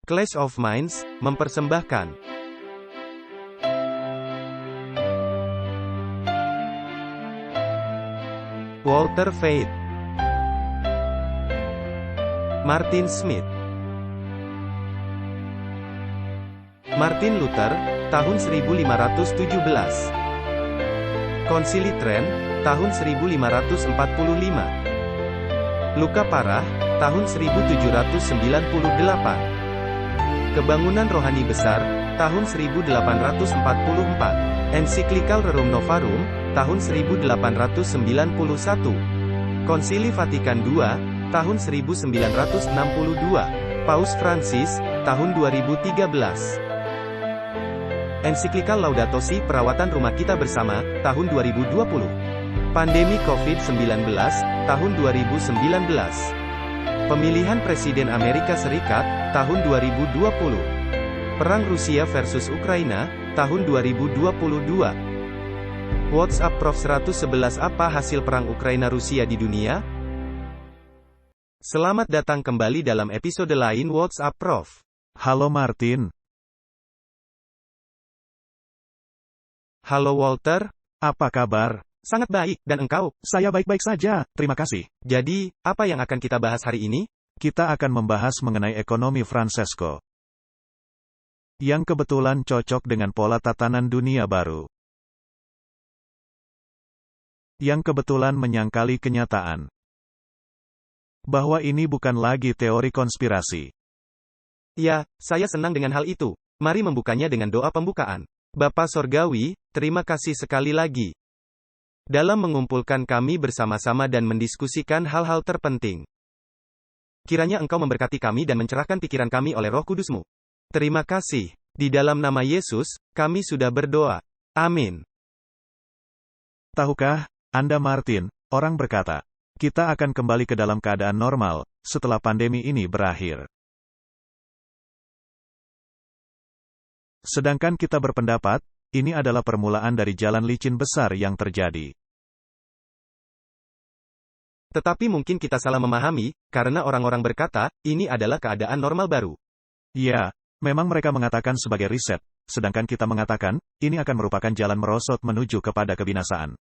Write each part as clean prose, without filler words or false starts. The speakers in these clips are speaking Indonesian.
Clash of Minds mempersembahkan Walter Veith, Martin Smith, Martin Luther, tahun 1517. Konsili Trent, tahun 1545. Luka parah, tahun 1798. Kebangunan rohani besar, tahun 1844. Ensiklikal Rerum Novarum, tahun 1891. Konsili Vatikan II, tahun 1962. Paus Francis, tahun 2013. Ensiklikal Laudato Si Perawatan Rumah Kita Bersama, tahun 2020. Pandemi COVID-19, tahun 2019. Pemilihan Presiden Amerika Serikat, tahun 2020. Perang Rusia versus Ukraina, tahun 2022. WhatsApp Prof 111 Apa hasil perang Ukraina-Rusia di dunia? Selamat datang kembali dalam episode lain WhatsApp Prof. Halo Martin. Halo Walter. Apa kabar? Sangat baik, dan engkau? Saya baik-baik saja, terima kasih. Jadi, apa yang akan kita bahas hari ini? Kita akan membahas mengenai ekonomi Francesco, yang kebetulan cocok dengan pola tatanan dunia baru, yang kebetulan menyangkali kenyataan bahwa ini bukan lagi teori konspirasi. Ya, saya senang dengan hal itu. Mari membukanya dengan doa pembukaan. Bapa Sorgawi, terima kasih sekali lagi dalam mengumpulkan kami bersama-sama dan mendiskusikan hal-hal terpenting. Kiranya Engkau memberkati kami dan mencerahkan pikiran kami oleh Roh Kudus-Mu. Terima kasih. Di dalam nama Yesus, kami sudah berdoa. Amin. Tahukah Anda Martin, orang berkata, kita akan kembali ke dalam keadaan normal setelah pandemi ini berakhir. Sedangkan kita berpendapat, ini adalah permulaan dari jalan licin besar yang terjadi. Tetapi mungkin kita salah memahami, karena orang-orang berkata, ini adalah keadaan normal baru. Ya, memang mereka mengatakan sebagai riset, sedangkan kita mengatakan, ini akan merupakan jalan merosot menuju kepada kebinasaan.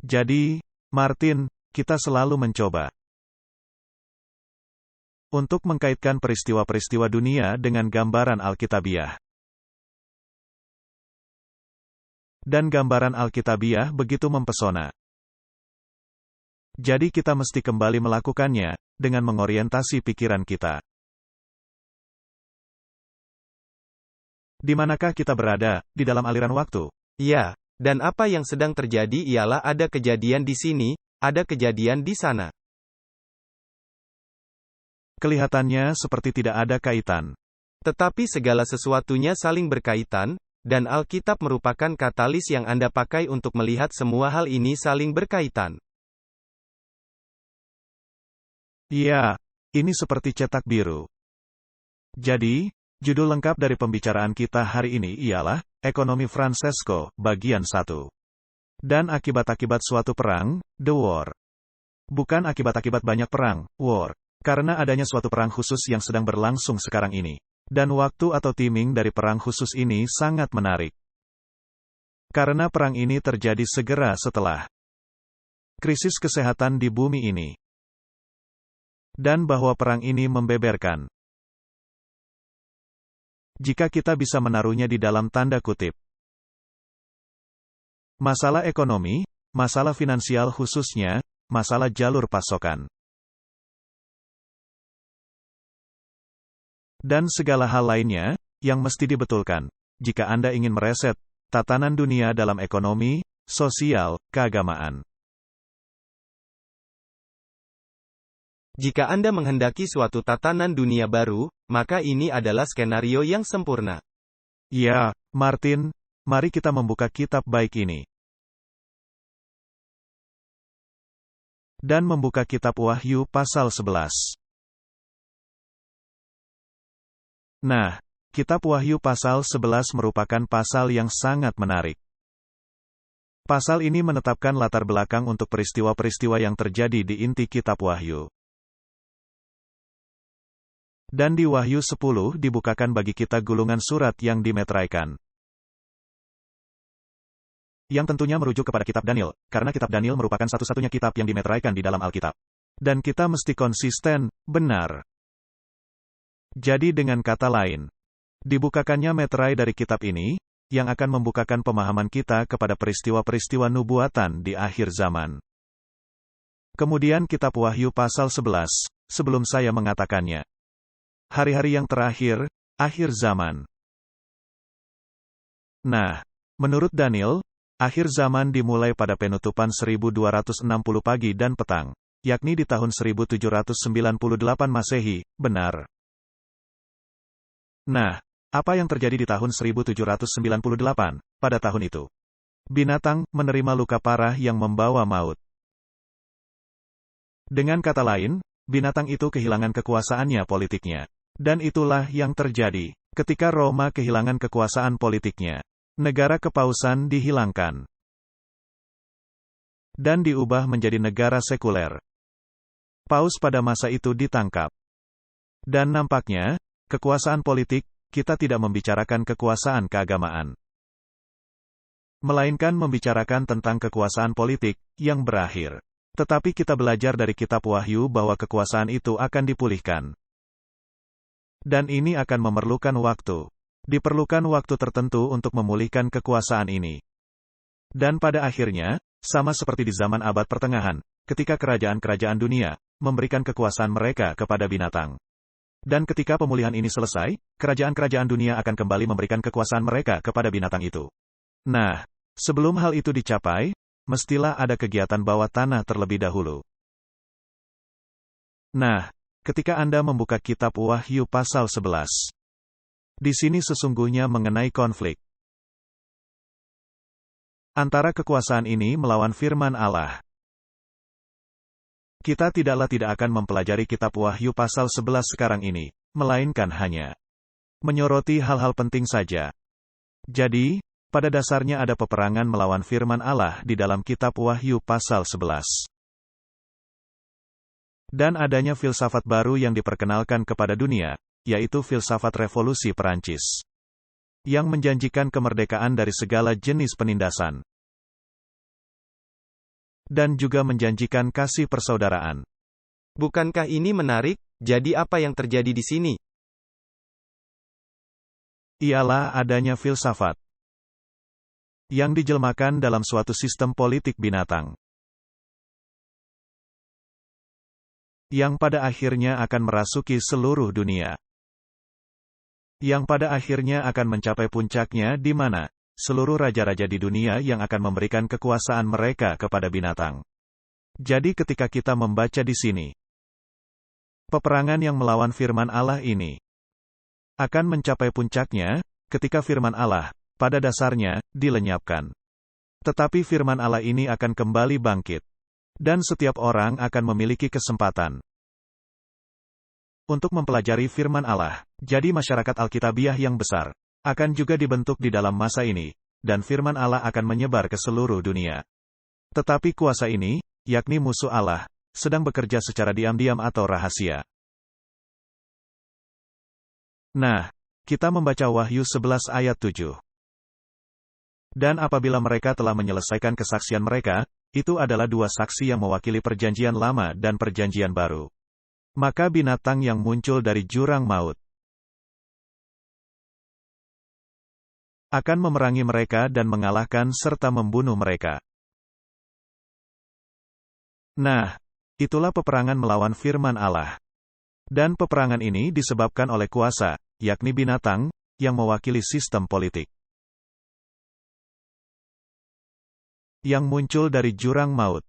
Jadi, Martin, kita selalu mencoba untuk mengkaitkan peristiwa-peristiwa dunia dengan gambaran Alkitabiah. Dan gambaran Alkitabiah begitu mempesona. Jadi kita mesti kembali melakukannya, dengan mengorientasi pikiran kita. Di manakah kita berada, di dalam aliran waktu? Ya, dan apa yang sedang terjadi ialah ada kejadian di sini, ada kejadian di sana. Kelihatannya seperti tidak ada kaitan. Tetapi segala sesuatunya saling berkaitan, dan Alkitab merupakan katalis yang Anda pakai untuk melihat semua hal ini saling berkaitan. Iya, ini seperti cetak biru. Jadi, judul lengkap dari pembicaraan kita hari ini ialah, Ekonomi Francesco, bagian 1. Dan akibat-akibat suatu perang, The War. Bukan akibat-akibat banyak perang, War. Karena adanya suatu perang khusus yang sedang berlangsung sekarang ini. Dan waktu atau timing dari perang khusus ini sangat menarik. Karena perang ini terjadi segera setelah krisis kesehatan di bumi ini. Dan bahwa perang ini membeberkan, jika kita bisa menaruhnya di dalam tanda kutip, masalah ekonomi, masalah finansial khususnya, masalah jalur pasokan. Dan segala hal lainnya, yang mesti dibetulkan, jika Anda ingin mereset tatanan dunia dalam ekonomi, sosial, keagamaan. Jika Anda menghendaki suatu tatanan dunia baru, maka ini adalah skenario yang sempurna. Ya, Martin, mari kita membuka kitab baik ini. Dan membuka kitab Wahyu pasal 11. Nah, kitab Wahyu pasal 11 merupakan pasal yang sangat menarik. Pasal ini menetapkan latar belakang untuk peristiwa-peristiwa yang terjadi di inti kitab Wahyu. Dan di Wahyu 10 dibukakan bagi kita gulungan surat yang dimeteraikan. Yang tentunya merujuk kepada kitab Daniel, karena kitab Daniel merupakan satu-satunya kitab yang dimeteraikan di dalam Alkitab. Dan kita mesti konsisten, benar. Jadi dengan kata lain, dibukakannya meterai dari kitab ini, yang akan membukakan pemahaman kita kepada peristiwa-peristiwa nubuatan di akhir zaman. Kemudian kitab Wahyu pasal 11, sebelum saya mengatakannya. Hari-hari yang terakhir, akhir zaman. Nah, menurut Daniel, akhir zaman dimulai pada penutupan 1260 pagi dan petang, yakni di tahun 1798 Masehi, benar. Nah, apa yang terjadi di tahun 1798, pada tahun itu? Binatang menerima luka parah yang membawa maut. Dengan kata lain, binatang itu kehilangan kekuasaannya politiknya. Dan itulah yang terjadi ketika Roma kehilangan kekuasaan politiknya. Negara kepausan dihilangkan dan diubah menjadi negara sekuler. Paus pada masa itu ditangkap. Dan nampaknya, kekuasaan politik, kita tidak membicarakan kekuasaan keagamaan. Melainkan membicarakan tentang kekuasaan politik, yang berakhir. Tetapi kita belajar dari kitab Wahyu bahwa kekuasaan itu akan dipulihkan. Dan ini akan memerlukan waktu. Diperlukan waktu tertentu untuk memulihkan kekuasaan ini. Dan pada akhirnya, sama seperti di zaman abad pertengahan, ketika kerajaan-kerajaan dunia memberikan kekuasaan mereka kepada binatang. Dan ketika pemulihan ini selesai, kerajaan-kerajaan dunia akan kembali memberikan kekuasaan mereka kepada binatang itu. Nah, sebelum hal itu dicapai, mestilah ada kegiatan bawah tanah terlebih dahulu. Nah, ketika Anda membuka kitab Wahyu pasal 11, di sini sesungguhnya mengenai konflik antara kekuasaan ini melawan firman Allah. Kita tidak akan mempelajari kitab Wahyu pasal 11 sekarang ini, melainkan hanya menyoroti hal-hal penting saja. Jadi, pada dasarnya ada peperangan melawan firman Allah di dalam kitab Wahyu pasal 11. Dan adanya filsafat baru yang diperkenalkan kepada dunia, yaitu filsafat revolusi Perancis. Yang menjanjikan kemerdekaan dari segala jenis penindasan. Dan juga menjanjikan kasih persaudaraan. Bukankah ini menarik? Jadi apa yang terjadi di sini? Ialah adanya filsafat yang dijelmakan dalam suatu sistem politik binatang. Yang pada akhirnya akan merasuki seluruh dunia. Yang pada akhirnya akan mencapai puncaknya di mana seluruh raja-raja di dunia yang akan memberikan kekuasaan mereka kepada binatang. Jadi ketika kita membaca di sini, peperangan yang melawan firman Allah ini akan mencapai puncaknya ketika firman Allah, pada dasarnya, dilenyapkan. Tetapi firman Allah ini akan kembali bangkit. Dan setiap orang akan memiliki kesempatan untuk mempelajari firman Allah. Jadi masyarakat Alkitabiah yang besar akan juga dibentuk di dalam masa ini, dan firman Allah akan menyebar ke seluruh dunia. Tetapi kuasa ini, yakni musuh Allah, sedang bekerja secara diam-diam atau rahasia. Nah, kita membaca Wahyu 11 ayat 7. Dan apabila mereka telah menyelesaikan kesaksian mereka, itu adalah dua saksi yang mewakili perjanjian lama dan perjanjian baru. Maka binatang yang muncul dari jurang maut akan memerangi mereka dan mengalahkan serta membunuh mereka. Nah, itulah peperangan melawan firman Allah. Dan peperangan ini disebabkan oleh kuasa, yakni binatang, yang mewakili sistem politik. Yang muncul dari jurang maut.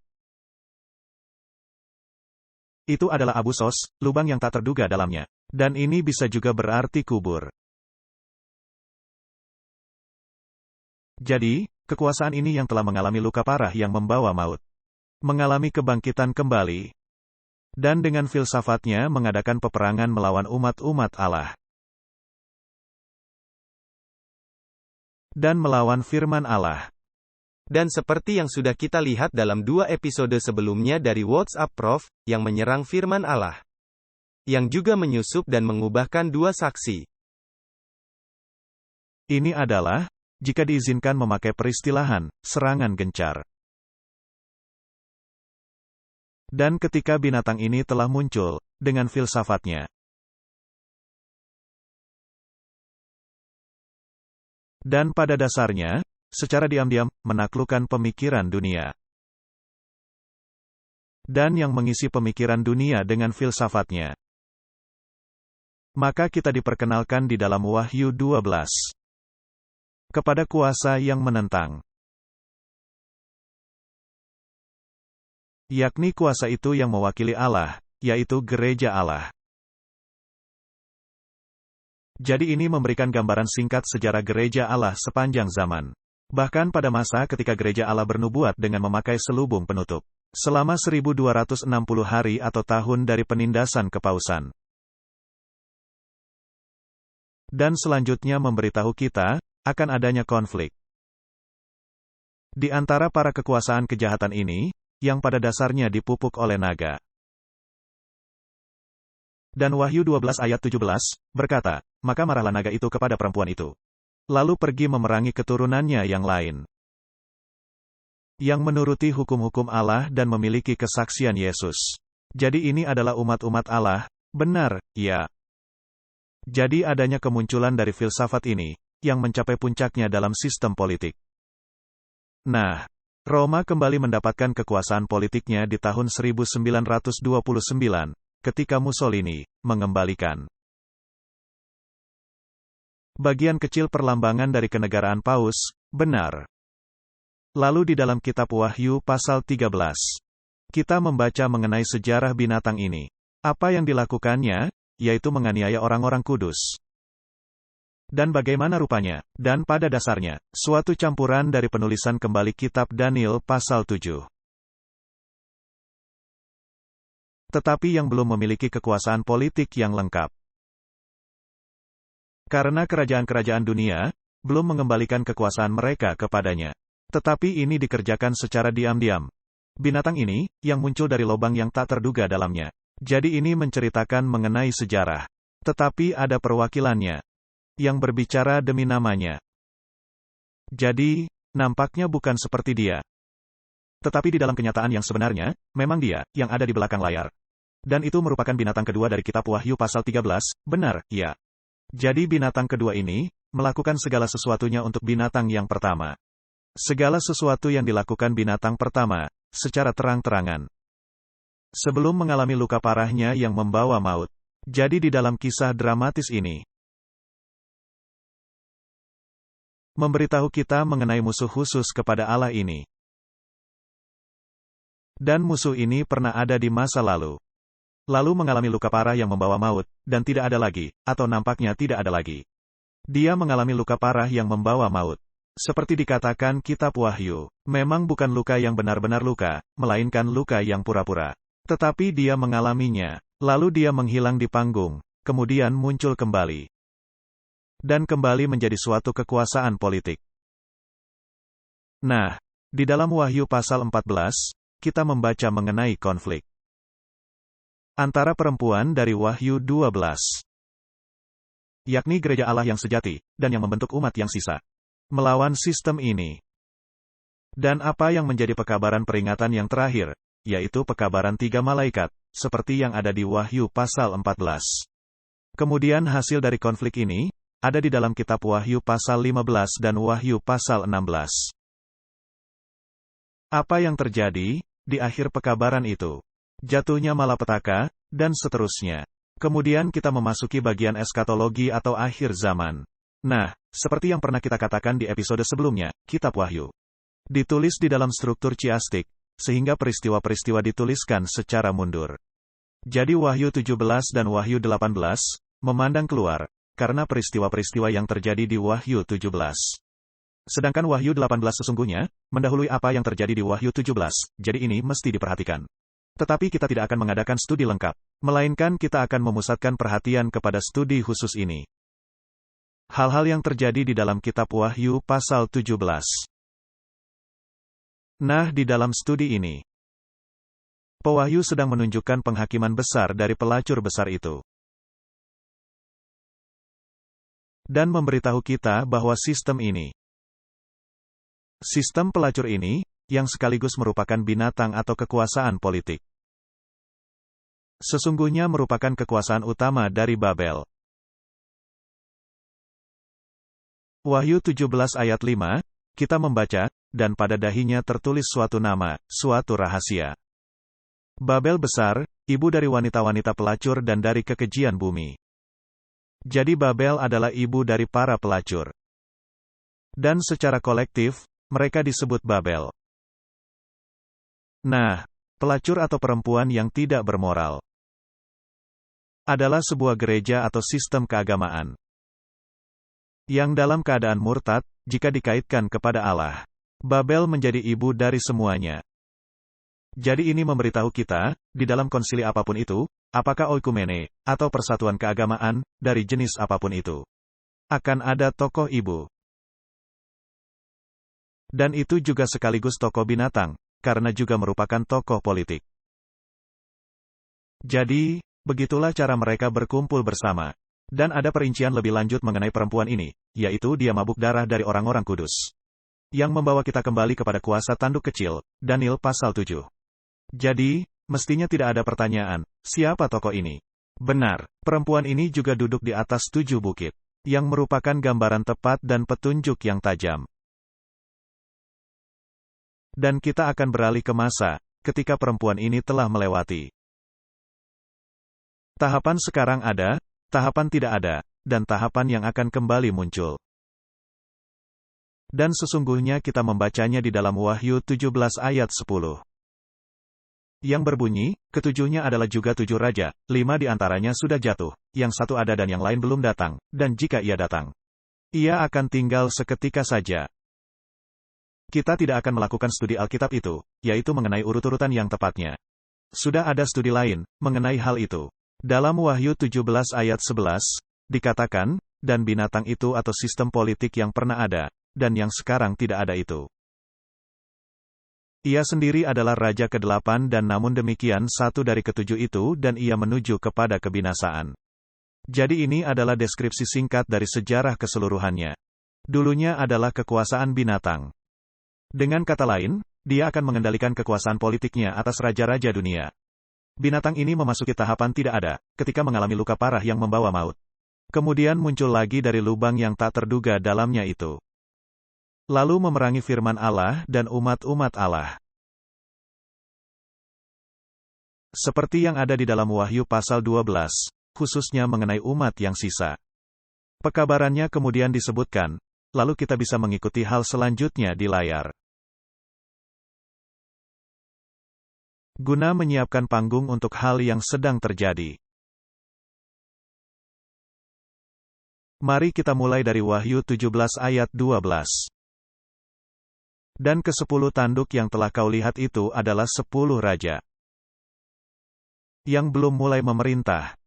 Itu adalah Abu Sos, lubang yang tak terduga dalamnya. Dan ini bisa juga berarti kubur. Jadi, kekuasaan ini yang telah mengalami luka parah yang membawa maut. Mengalami kebangkitan kembali. Dan dengan filsafatnya mengadakan peperangan melawan umat-umat Allah. Dan melawan firman Allah. Dan seperti yang sudah kita lihat dalam 2 episode sebelumnya dari WhatsApp Prof, yang menyerang firman Allah. yang juga menyusup dan mengubahkan dua saksi. Ini adalah, jika diizinkan memakai peristilahan, serangan gencar. Dan ketika binatang ini telah muncul, dengan filsafatnya. Dan pada dasarnya, secara diam-diam, menaklukkan pemikiran dunia. Dan yang mengisi pemikiran dunia dengan filsafatnya. Maka kita diperkenalkan di dalam Wahyu 12. Kepada kuasa yang menentang. Yakni kuasa itu yang mewakili Allah, yaitu gereja Allah. Jadi ini memberikan gambaran singkat sejarah gereja Allah sepanjang zaman. Bahkan pada masa ketika gereja Allah bernubuat dengan memakai selubung penutup. Selama 1260 hari atau tahun dari penindasan kepausan. Dan selanjutnya memberitahu kita, akan adanya konflik. Di antara para kekuasaan kejahatan ini, yang pada dasarnya dipupuk oleh naga. Dan Wahyu 12 ayat 17, berkata, maka marahlah naga itu kepada perempuan itu. Lalu pergi memerangi keturunannya yang lain. Yang menuruti hukum-hukum Allah dan memiliki kesaksian Yesus. Jadi ini adalah umat-umat Allah, benar, ya. Jadi adanya kemunculan dari filsafat ini, yang mencapai puncaknya dalam sistem politik. Nah, Roma kembali mendapatkan kekuasaan politiknya di tahun 1929, ketika Mussolini mengembalikan bagian kecil perlambangan dari kenegaraan Paus, benar. Lalu di dalam kitab Wahyu pasal 13, kita membaca mengenai sejarah binatang ini. Apa yang dilakukannya, yaitu menganiaya orang-orang kudus. Dan bagaimana rupanya, dan pada dasarnya, suatu campuran dari penulisan kembali kitab Daniel pasal 7. Tetapi yang belum memiliki kekuasaan politik yang lengkap. Karena kerajaan-kerajaan dunia, belum mengembalikan kekuasaan mereka kepadanya. Tetapi ini dikerjakan secara diam-diam. Binatang ini, yang muncul dari lubang yang tak terduga dalamnya. Jadi ini menceritakan mengenai sejarah. Tetapi ada perwakilannya. Yang berbicara demi namanya. Jadi, nampaknya bukan seperti dia. Tetapi di dalam kenyataan yang sebenarnya, memang dia, yang ada di belakang layar. Dan itu merupakan binatang kedua dari kitab Wahyu pasal 13, benar, ya. Jadi binatang kedua ini, melakukan segala sesuatunya untuk binatang yang pertama. Segala sesuatu yang dilakukan binatang pertama, secara terang-terangan. Sebelum mengalami luka parahnya yang membawa maut. Jadi di dalam kisah dramatis ini, memberitahu kita mengenai musuh khusus kepada Allah ini. Dan musuh ini pernah ada di masa lalu. Lalu mengalami luka parah yang membawa maut, dan tidak ada lagi, atau nampaknya tidak ada lagi. Dia mengalami luka parah yang membawa maut. Seperti dikatakan kitab Wahyu, memang bukan luka yang benar-benar luka, melainkan luka yang pura-pura. Tetapi dia mengalaminya, lalu dia menghilang di panggung, kemudian muncul kembali. Dan kembali menjadi suatu kekuasaan politik. Nah, di dalam Wahyu pasal 14, kita membaca mengenai konflik antara perempuan dari Wahyu 12, yakni gereja Allah yang sejati, dan yang membentuk umat yang sisa, melawan sistem ini. Dan apa yang menjadi pekabaran peringatan yang terakhir, yaitu pekabaran 3 malaikat, seperti yang ada di Wahyu pasal 14. Kemudian hasil dari konflik ini, ada di dalam kitab Wahyu pasal 15 dan Wahyu pasal 16. Apa yang terjadi, di akhir pekabaran itu? Jatuhnya malapetaka, dan seterusnya. Kemudian kita memasuki bagian eskatologi atau akhir zaman. Nah, seperti yang pernah kita katakan di episode sebelumnya, kitab Wahyu ditulis di dalam struktur chiastik, sehingga peristiwa-peristiwa dituliskan secara mundur. Jadi Wahyu 17 dan Wahyu 18, memandang keluar, karena peristiwa-peristiwa yang terjadi di Wahyu 17. Sedangkan Wahyu 18 sesungguhnya, mendahului apa yang terjadi di Wahyu 17, jadi ini mesti diperhatikan. Tetapi kita tidak akan mengadakan studi lengkap, melainkan kita akan memusatkan perhatian kepada studi khusus ini. Hal-hal yang terjadi di dalam kitab Wahyu pasal 17. Nah, di dalam studi ini, Pewahyu sedang menunjukkan penghakiman besar dari pelacur besar itu. Dan memberitahu kita bahwa sistem pelacur ini, yang sekaligus merupakan binatang atau kekuasaan politik, sesungguhnya merupakan kekuasaan utama dari Babel. Wahyu 17 ayat 5, kita membaca, dan pada dahinya tertulis suatu nama, suatu rahasia. Babel besar, ibu dari wanita-wanita pelacur dan dari kekejian bumi. Jadi Babel adalah ibu dari para pelacur. Dan secara kolektif, mereka disebut Babel. Nah, pelacur atau perempuan yang tidak bermoral adalah sebuah gereja atau sistem keagamaan yang dalam keadaan murtad, jika dikaitkan kepada Allah. Babel menjadi ibu dari semuanya. Jadi ini memberitahu kita, di dalam konsili apapun itu, apakah oikumene, atau persatuan keagamaan, dari jenis apapun itu, akan ada tokoh ibu. Dan itu juga sekaligus tokoh binatang, karena juga merupakan tokoh politik. Jadi, begitulah cara mereka berkumpul bersama. Dan ada perincian lebih lanjut mengenai perempuan ini, yaitu dia mabuk darah dari orang-orang kudus. Yang membawa kita kembali kepada kuasa tanduk kecil, Daniel pasal 7. Jadi, mestinya tidak ada pertanyaan, siapa tokoh ini? Benar, perempuan ini juga duduk di atas 7 bukit, yang merupakan gambaran tepat dan petunjuk yang tajam. Dan kita akan beralih ke masa, ketika perempuan ini telah melewati. Tahapan sekarang ada, tahapan tidak ada, dan tahapan yang akan kembali muncul. Dan sesungguhnya kita membacanya di dalam Wahyu 17 ayat 10. Yang berbunyi, ketujuhnya adalah juga 7 raja, 5 di antaranya sudah jatuh, yang satu ada dan yang lain belum datang, dan jika ia datang, ia akan tinggal seketika saja. Kita tidak akan melakukan studi Alkitab itu, yaitu mengenai urut-urutan yang tepatnya. Sudah ada studi lain, mengenai hal itu. Dalam Wahyu 17 ayat 11, dikatakan, dan binatang itu atau sistem politik yang pernah ada, dan yang sekarang tidak ada itu. Ia sendiri adalah raja ke-8 dan namun demikian satu dari ke-7 itu dan ia menuju kepada kebinasaan. Jadi ini adalah deskripsi singkat dari sejarah keseluruhannya. Dulunya adalah kekuasaan binatang. Dengan kata lain, dia akan mengendalikan kekuasaan politiknya atas raja-raja dunia. Binatang ini memasuki tahapan tidak ada, ketika mengalami luka parah yang membawa maut. Kemudian muncul lagi dari lubang yang tak terduga dalamnya itu. Lalu memerangi firman Allah dan umat-umat Allah. Seperti yang ada di dalam Wahyu pasal 12, khususnya mengenai umat yang sisa. Pekabarannya kemudian disebutkan, lalu kita bisa mengikuti hal selanjutnya di layar. Guna menyiapkan panggung untuk hal yang sedang terjadi. Mari kita mulai dari Wahyu 17 ayat 12. Dan ke-10 tanduk yang telah kau lihat itu adalah 10 raja. Yang belum mulai memerintah.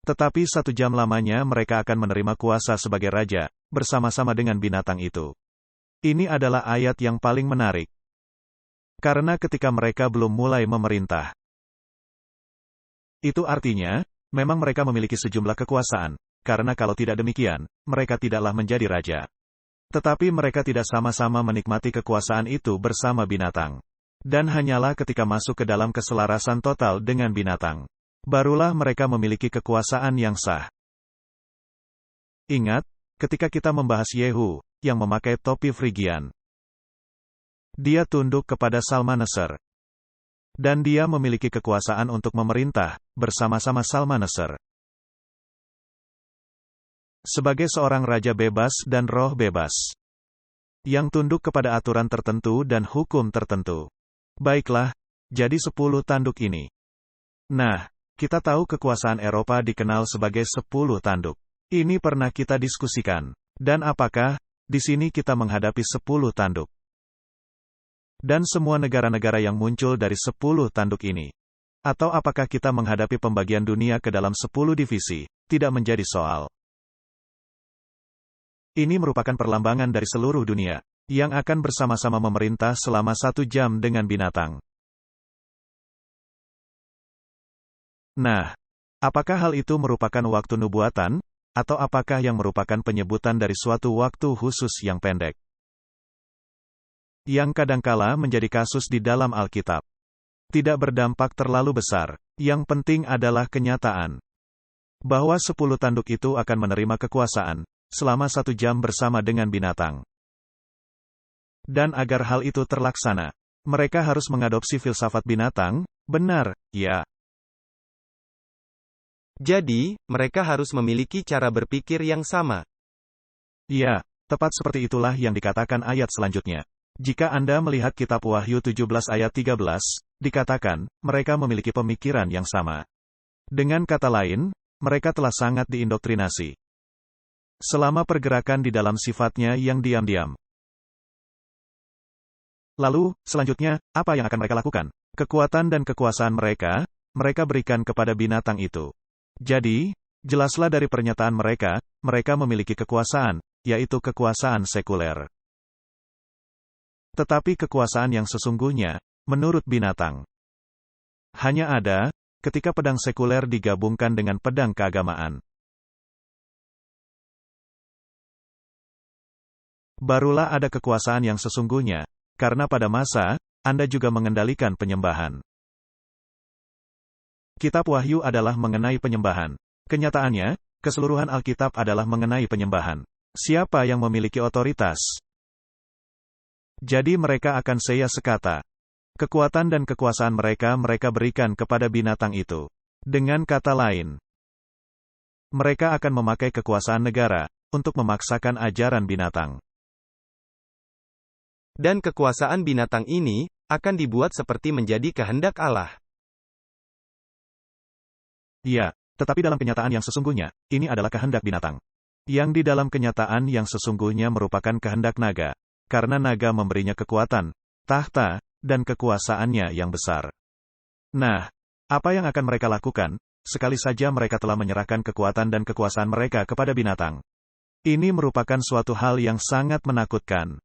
Tetapi 1 jam lamanya mereka akan menerima kuasa sebagai raja, bersama-sama dengan binatang itu. Ini adalah ayat yang paling menarik. Karena ketika mereka belum mulai memerintah. Itu artinya, memang mereka memiliki sejumlah kekuasaan, karena kalau tidak demikian, mereka tidaklah menjadi raja. Tetapi mereka tidak sama-sama menikmati kekuasaan itu bersama binatang. Dan hanyalah ketika masuk ke dalam keselarasan total dengan binatang, barulah mereka memiliki kekuasaan yang sah. Ingat, ketika kita membahas Yehu, yang memakai topi Frigian. Dia tunduk kepada Salmaneser. Dan dia memiliki kekuasaan untuk memerintah, bersama-sama Salmaneser. Sebagai seorang raja bebas dan roh bebas. Yang tunduk kepada aturan tertentu dan hukum tertentu. Baiklah, jadi 10 tanduk ini. Nah, kita tahu kekuasaan Eropa dikenal sebagai 10 tanduk. Ini pernah kita diskusikan. Dan apakah, di sini kita menghadapi 10 tanduk. Dan semua negara-negara yang muncul dari 10 tanduk ini. Atau apakah kita menghadapi pembagian dunia ke dalam 10 divisi, tidak menjadi soal. Ini merupakan perlambangan dari seluruh dunia, yang akan bersama-sama memerintah selama 1 jam dengan binatang. Nah, apakah hal itu merupakan waktu nubuatan, atau apakah yang merupakan penyebutan dari suatu waktu khusus yang pendek? Yang kadangkala menjadi kasus di dalam Alkitab. Tidak berdampak terlalu besar. Yang penting adalah kenyataan bahwa 10 tanduk itu akan menerima kekuasaan selama 1 jam bersama dengan binatang. Dan agar hal itu terlaksana, mereka harus mengadopsi filsafat binatang, benar, ya. Jadi, mereka harus memiliki cara berpikir yang sama. Ya, tepat seperti itulah yang dikatakan ayat selanjutnya. Jika Anda melihat kitab Wahyu 17 ayat 13, dikatakan, mereka memiliki pemikiran yang sama. Dengan kata lain, mereka telah sangat diindoktrinasi selama pergerakan di dalam sifatnya yang diam-diam. Lalu, selanjutnya, apa yang akan mereka lakukan? Kekuatan dan kekuasaan mereka berikan kepada binatang itu. Jadi, jelaslah dari pernyataan mereka memiliki kekuasaan, yaitu kekuasaan sekuler. Tetapi kekuasaan yang sesungguhnya, menurut binatang, hanya ada ketika pedang sekuler digabungkan dengan pedang keagamaan. Barulah ada kekuasaan yang sesungguhnya, karena pada masa Anda juga mengendalikan penyembahan. Kitab Wahyu adalah mengenai penyembahan. Kenyataannya, keseluruhan Alkitab adalah mengenai penyembahan. Siapa yang memiliki otoritas? Jadi mereka akan saya sekata. Kekuatan dan kekuasaan mereka berikan kepada binatang itu. Dengan kata lain, mereka akan memakai kekuasaan negara untuk memaksakan ajaran binatang. Dan kekuasaan binatang ini akan dibuat seperti menjadi kehendak Allah. Ya, tetapi dalam kenyataan yang sesungguhnya, ini adalah kehendak binatang. Yang di dalam kenyataan yang sesungguhnya merupakan kehendak naga. Karena naga memberinya kekuatan, tahta, dan kekuasaannya yang besar. Nah, apa yang akan mereka lakukan, sekali saja mereka telah menyerahkan kekuatan dan kekuasaan mereka kepada binatang? Ini merupakan suatu hal yang sangat menakutkan.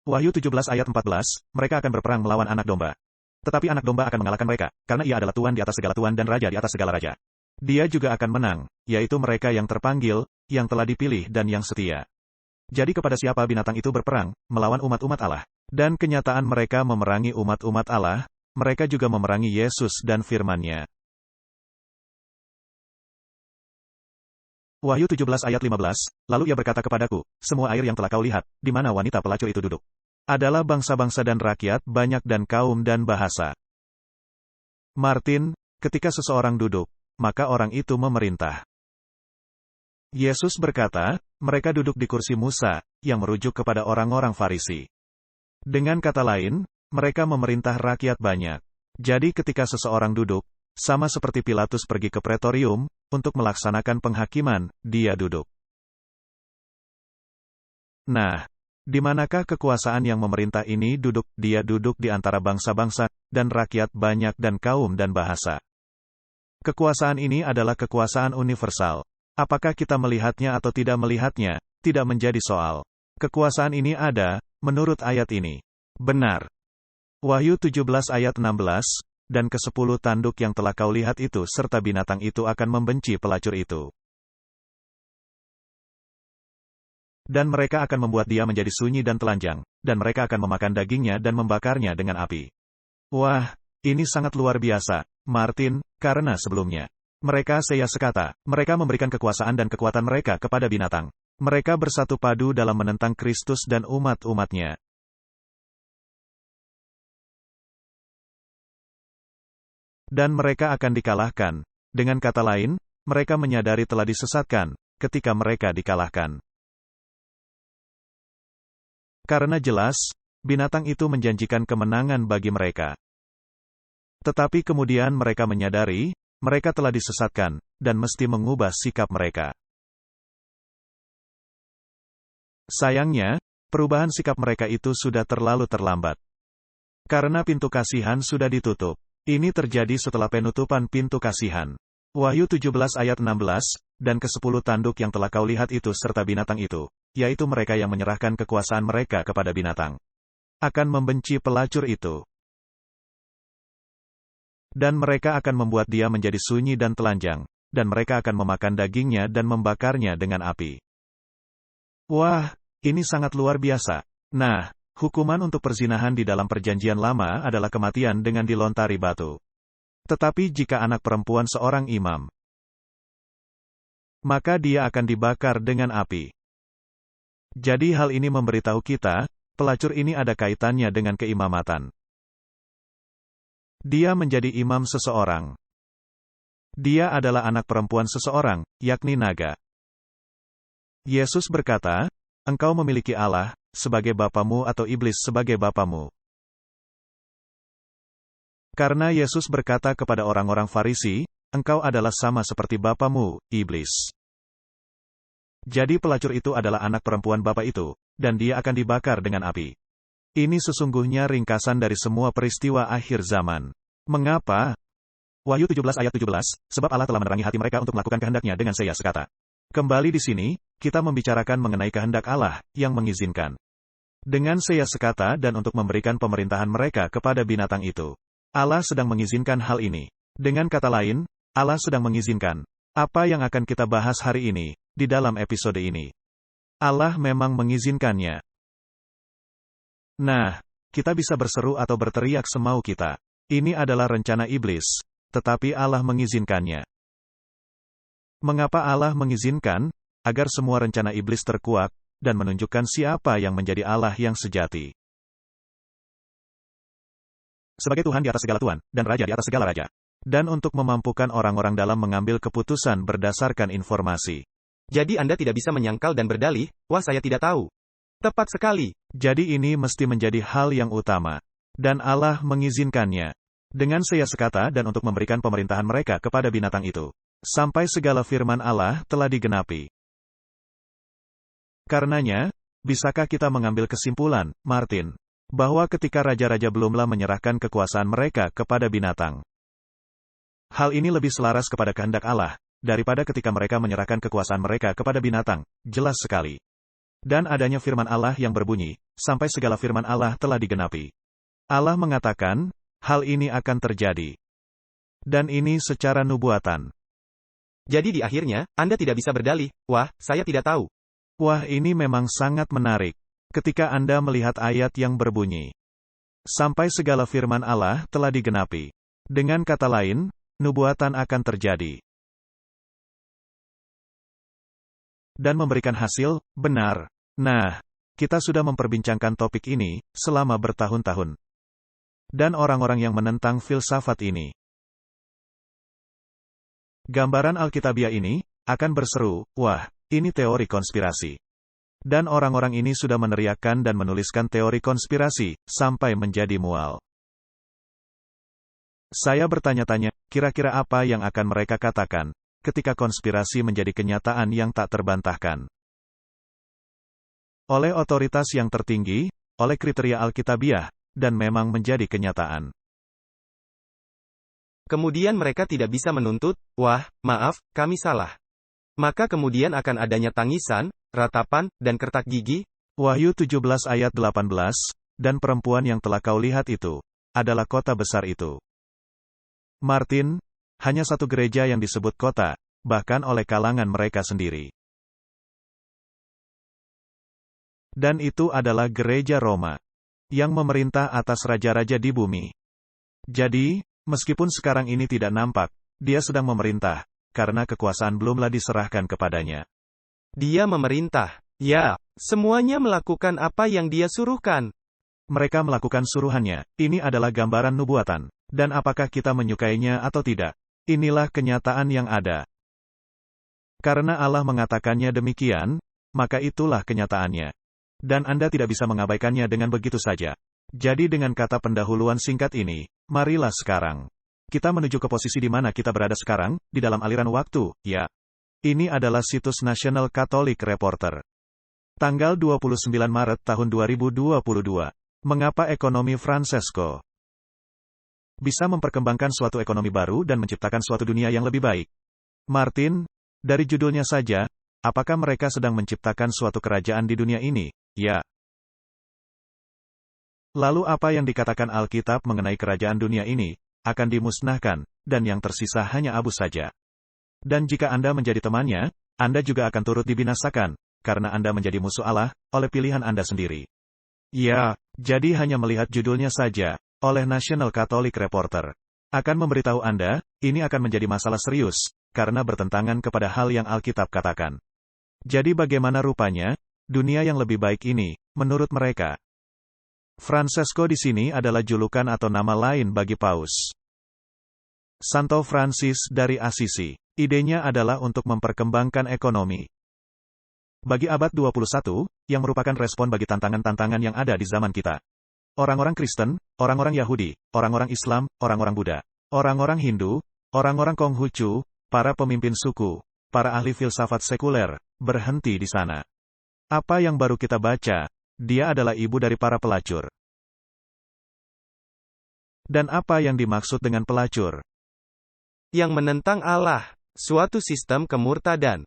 Wahyu 17 ayat 14, mereka akan berperang melawan anak domba. Tetapi anak domba akan mengalahkan mereka, karena ia adalah Tuhan di atas segala Tuhan dan Raja di atas segala Raja. Dia juga akan menang, yaitu mereka yang terpanggil, yang telah dipilih dan yang setia. Jadi kepada siapa binatang itu berperang, melawan umat-umat Allah. Dan kenyataan mereka memerangi umat-umat Allah, mereka juga memerangi Yesus dan firman-Nya. Wahyu 17 ayat 15, lalu ia berkata kepadaku, semua air yang telah kau lihat, di mana wanita pelacur itu duduk, adalah bangsa-bangsa dan rakyat, banyak dan kaum dan bahasa. Martin, ketika seseorang duduk, maka orang itu memerintah. Yesus berkata, mereka duduk di kursi Musa, yang merujuk kepada orang-orang Farisi. Dengan kata lain, mereka memerintah rakyat banyak. Jadi ketika seseorang duduk, sama seperti Pilatus pergi ke pretorium, untuk melaksanakan penghakiman, dia duduk. Nah, di manakah kekuasaan yang memerintah ini duduk? Dia duduk di antara bangsa-bangsa, dan rakyat banyak dan kaum dan bahasa. Kekuasaan ini adalah kekuasaan universal. Apakah kita melihatnya atau tidak melihatnya, tidak menjadi soal. Kekuasaan ini ada, menurut ayat ini. Benar. Wahyu 17 ayat 16, dan ke-10 tanduk yang telah kau lihat itu serta binatang itu akan membenci pelacur itu. Dan mereka akan membuat dia menjadi sunyi dan telanjang, dan mereka akan memakan dagingnya dan membakarnya dengan api. Wah, ini sangat luar biasa, Martin, karena sebelumnya mereka saya sekata, mereka memberikan kekuasaan dan kekuatan mereka kepada binatang. Mereka bersatu padu dalam menentang Kristus dan umat-umatnya. Dan mereka akan dikalahkan. Dengan kata lain, mereka menyadari telah disesatkan, ketika mereka dikalahkan. Karena jelas, binatang itu menjanjikan kemenangan bagi mereka. Tetapi kemudian mereka menyadari, mereka telah disesatkan, dan mesti mengubah sikap mereka. Sayangnya, perubahan sikap mereka itu sudah terlalu terlambat. Karena pintu kasihan sudah ditutup. Ini terjadi setelah penutupan pintu kasihan. Wahyu 17 ayat 16, dan ke-10 tanduk yang telah kau lihat itu serta binatang itu, yaitu mereka yang menyerahkan kekuasaan mereka kepada binatang, akan membenci pelacur itu. Dan mereka akan membuat dia menjadi sunyi dan telanjang, dan mereka akan memakan dagingnya dan membakarnya dengan api. Wah, ini sangat luar biasa. Nah, hukuman untuk perzinahan di dalam Perjanjian Lama adalah kematian dengan dilontari batu. Tetapi jika anak perempuan seorang imam, maka dia akan dibakar dengan api. Jadi hal ini memberitahu kita, pelacur ini ada kaitannya dengan keimamatan. Dia menjadi imam seseorang. Dia adalah anak perempuan seseorang, yakni naga. Yesus berkata, "Engkau memiliki Allah sebagai bapamu atau iblis sebagai bapamu." Karena Yesus berkata kepada orang-orang Farisi, "Engkau adalah sama seperti bapamu, iblis." Jadi pelacur itu adalah anak perempuan bapa itu, dan dia akan dibakar dengan api. Ini sesungguhnya ringkasan dari semua peristiwa akhir zaman. Mengapa? Wahyu 17 ayat 17, sebab Allah telah menerangi hati mereka untuk melakukan kehendaknya dengan saya sekata. Kembali di sini, kita membicarakan mengenai kehendak Allah, yang mengizinkan. Dengan saya sekata dan untuk memberikan pemerintahan mereka kepada binatang itu. Allah sedang mengizinkan hal ini. Dengan kata lain, Allah sedang mengizinkan. Apa yang akan kita bahas hari ini, di dalam episode ini. Allah memang mengizinkannya. Nah, kita bisa berseru atau berteriak semau kita. Ini adalah rencana iblis, tetapi Allah mengizinkannya. Mengapa Allah mengizinkan? Agar semua rencana iblis terkuak, dan menunjukkan siapa yang menjadi Allah yang sejati. Sebagai Tuhan di atas segala Tuhan, dan Raja di atas segala Raja. Dan untuk memampukan orang-orang dalam mengambil keputusan berdasarkan informasi. Jadi Anda tidak bisa menyangkal dan berdalih, "Wah, saya tidak tahu." Tepat sekali. Jadi ini mesti menjadi hal yang utama. Dan Allah mengizinkannya. Dengan saya sekata dan untuk memberikan pemerintahan mereka kepada binatang itu. Sampai segala firman Allah telah digenapi. Karenanya, bisakah kita mengambil kesimpulan, Martin, bahwa ketika raja-raja belumlah menyerahkan kekuasaan mereka kepada binatang. Hal ini lebih selaras kepada kehendak Allah, daripada ketika mereka menyerahkan kekuasaan mereka kepada binatang, jelas sekali. Dan adanya firman Allah yang berbunyi, sampai segala firman Allah telah digenapi. Allah mengatakan, hal ini akan terjadi. Dan ini secara nubuatan. Jadi di akhirnya, Anda tidak bisa berdalih, "Wah, saya tidak tahu." Wah, ini memang sangat menarik. Ketika Anda melihat ayat yang berbunyi, sampai segala firman Allah telah digenapi. Dengan kata lain, nubuatan akan terjadi. Dan memberikan hasil, benar. Nah, kita sudah memperbincangkan topik ini, selama bertahun-tahun. Dan orang-orang yang menentang filsafat ini. Gambaran Alkitabiah ini, akan berseru, "Wah, ini teori konspirasi." Dan orang-orang ini sudah meneriakkan dan menuliskan teori konspirasi, sampai menjadi mual. Saya bertanya-tanya, kira-kira apa yang akan mereka katakan, ketika konspirasi menjadi kenyataan yang tak terbantahkan. Oleh otoritas yang tertinggi, oleh kriteria Alkitabiah, dan memang menjadi kenyataan. Kemudian mereka tidak bisa menuntut, "Wah, maaf, kami salah." Maka kemudian akan adanya tangisan, ratapan, dan kertak gigi. Wahyu 17 ayat 18, dan perempuan yang telah kau lihat itu, adalah kota besar itu. Martin, hanya satu gereja yang disebut kota, bahkan oleh kalangan mereka sendiri. Dan itu adalah gereja Roma, yang memerintah atas raja-raja di bumi. Jadi, meskipun sekarang ini tidak nampak, dia sedang memerintah, karena kekuasaan belumlah diserahkan kepadanya. Dia memerintah. Ya, semuanya melakukan apa yang dia suruhkan. Mereka melakukan suruhannya. Ini adalah gambaran nubuatan. Dan apakah kita menyukainya atau tidak? Inilah kenyataan yang ada. Karena Allah mengatakannya demikian, maka itulah kenyataannya. Dan Anda tidak bisa mengabaikannya dengan begitu saja. Jadi dengan kata pendahuluan singkat ini, marilah sekarang. Kita menuju ke posisi di mana kita berada sekarang, di dalam aliran waktu, ya. Ini adalah situs National Catholic Reporter. Tanggal 29 Maret tahun 2022. Mengapa ekonomi Francesco bisa memperkembangkan suatu ekonomi baru dan menciptakan suatu dunia yang lebih baik? Martin, dari judulnya saja, apakah mereka sedang menciptakan suatu kerajaan di dunia ini? Ya. Lalu apa yang dikatakan Alkitab mengenai kerajaan dunia ini? akan dimusnahkan, dan yang tersisa hanya abu saja. Dan jika Anda menjadi temannya, Anda juga akan turut dibinasakan, karena Anda menjadi musuh Allah, oleh pilihan Anda sendiri. Ya, jadi hanya melihat judulnya saja, oleh National Catholic Reporter, akan memberitahu Anda, ini akan menjadi masalah serius, karena bertentangan kepada hal yang Alkitab katakan. Jadi bagaimana rupanya, dunia yang lebih baik ini, menurut mereka? Francesco di sini adalah julukan atau nama lain bagi Paus. Santo Francis dari Assisi. Idenya adalah untuk memperkembangkan ekonomi. Bagi abad 21, yang merupakan respon bagi tantangan-tantangan yang ada di zaman kita. Orang-orang Kristen, orang-orang Yahudi, orang-orang Islam, orang-orang Buddha, orang-orang Hindu, orang-orang Konghucu, para pemimpin suku, para ahli filsafat sekuler, berhenti di sana. Apa yang baru kita baca? Dia adalah ibu dari para pelacur. Dan apa yang dimaksud dengan pelacur? Yang menentang Allah, suatu sistem kemurtadan.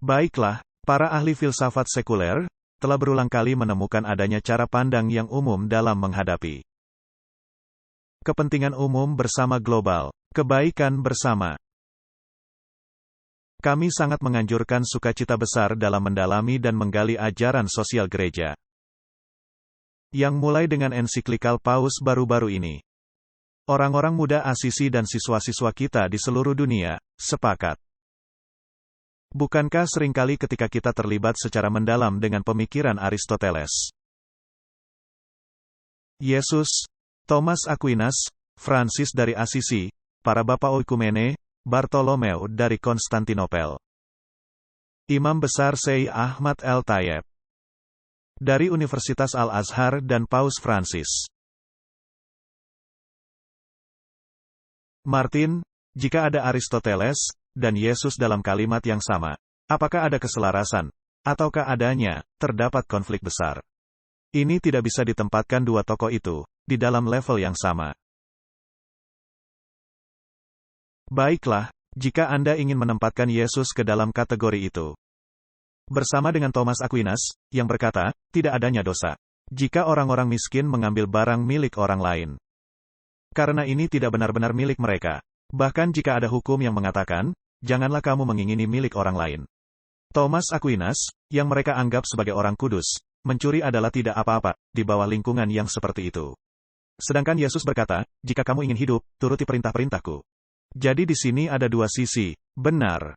Baiklah, para ahli filsafat sekuler telah berulang kali menemukan adanya cara pandang yang umum dalam menghadapi kepentingan umum bersama global, kebaikan bersama. Kami sangat menganjurkan sukacita besar dalam mendalami dan menggali ajaran sosial gereja. Yang mulai dengan ensiklikal Paus baru-baru ini. Orang-orang muda Assisi dan siswa-siswa kita di seluruh dunia, sepakat. Bukankah seringkali ketika kita terlibat secara mendalam dengan pemikiran Aristoteles, Yesus, Thomas Aquinas, Francis dari Assisi, para Bapak Oikumene, Bartolomeo dari Konstantinopel, Imam Besar Syekh Ahmad El-Tayeb dari Universitas Al-Azhar dan Paus Francis. Martin, jika ada Aristoteles dan Yesus dalam kalimat yang sama, apakah ada keselarasan, ataukah adanya terdapat konflik besar? Ini tidak bisa ditempatkan dua tokoh itu di dalam level yang sama. Baiklah, jika Anda ingin menempatkan Yesus ke dalam kategori itu. Bersama dengan Thomas Aquinas, yang berkata, tidak adanya dosa jika orang-orang miskin mengambil barang milik orang lain. Karena ini tidak benar-benar milik mereka. Bahkan jika ada hukum yang mengatakan, janganlah kamu mengingini milik orang lain. Thomas Aquinas, yang mereka anggap sebagai orang kudus, mencuri adalah tidak apa-apa di bawah lingkungan yang seperti itu. Sedangkan Yesus berkata, jika kamu ingin hidup, turuti perintah-perintahku. Jadi di sini ada dua sisi, benar.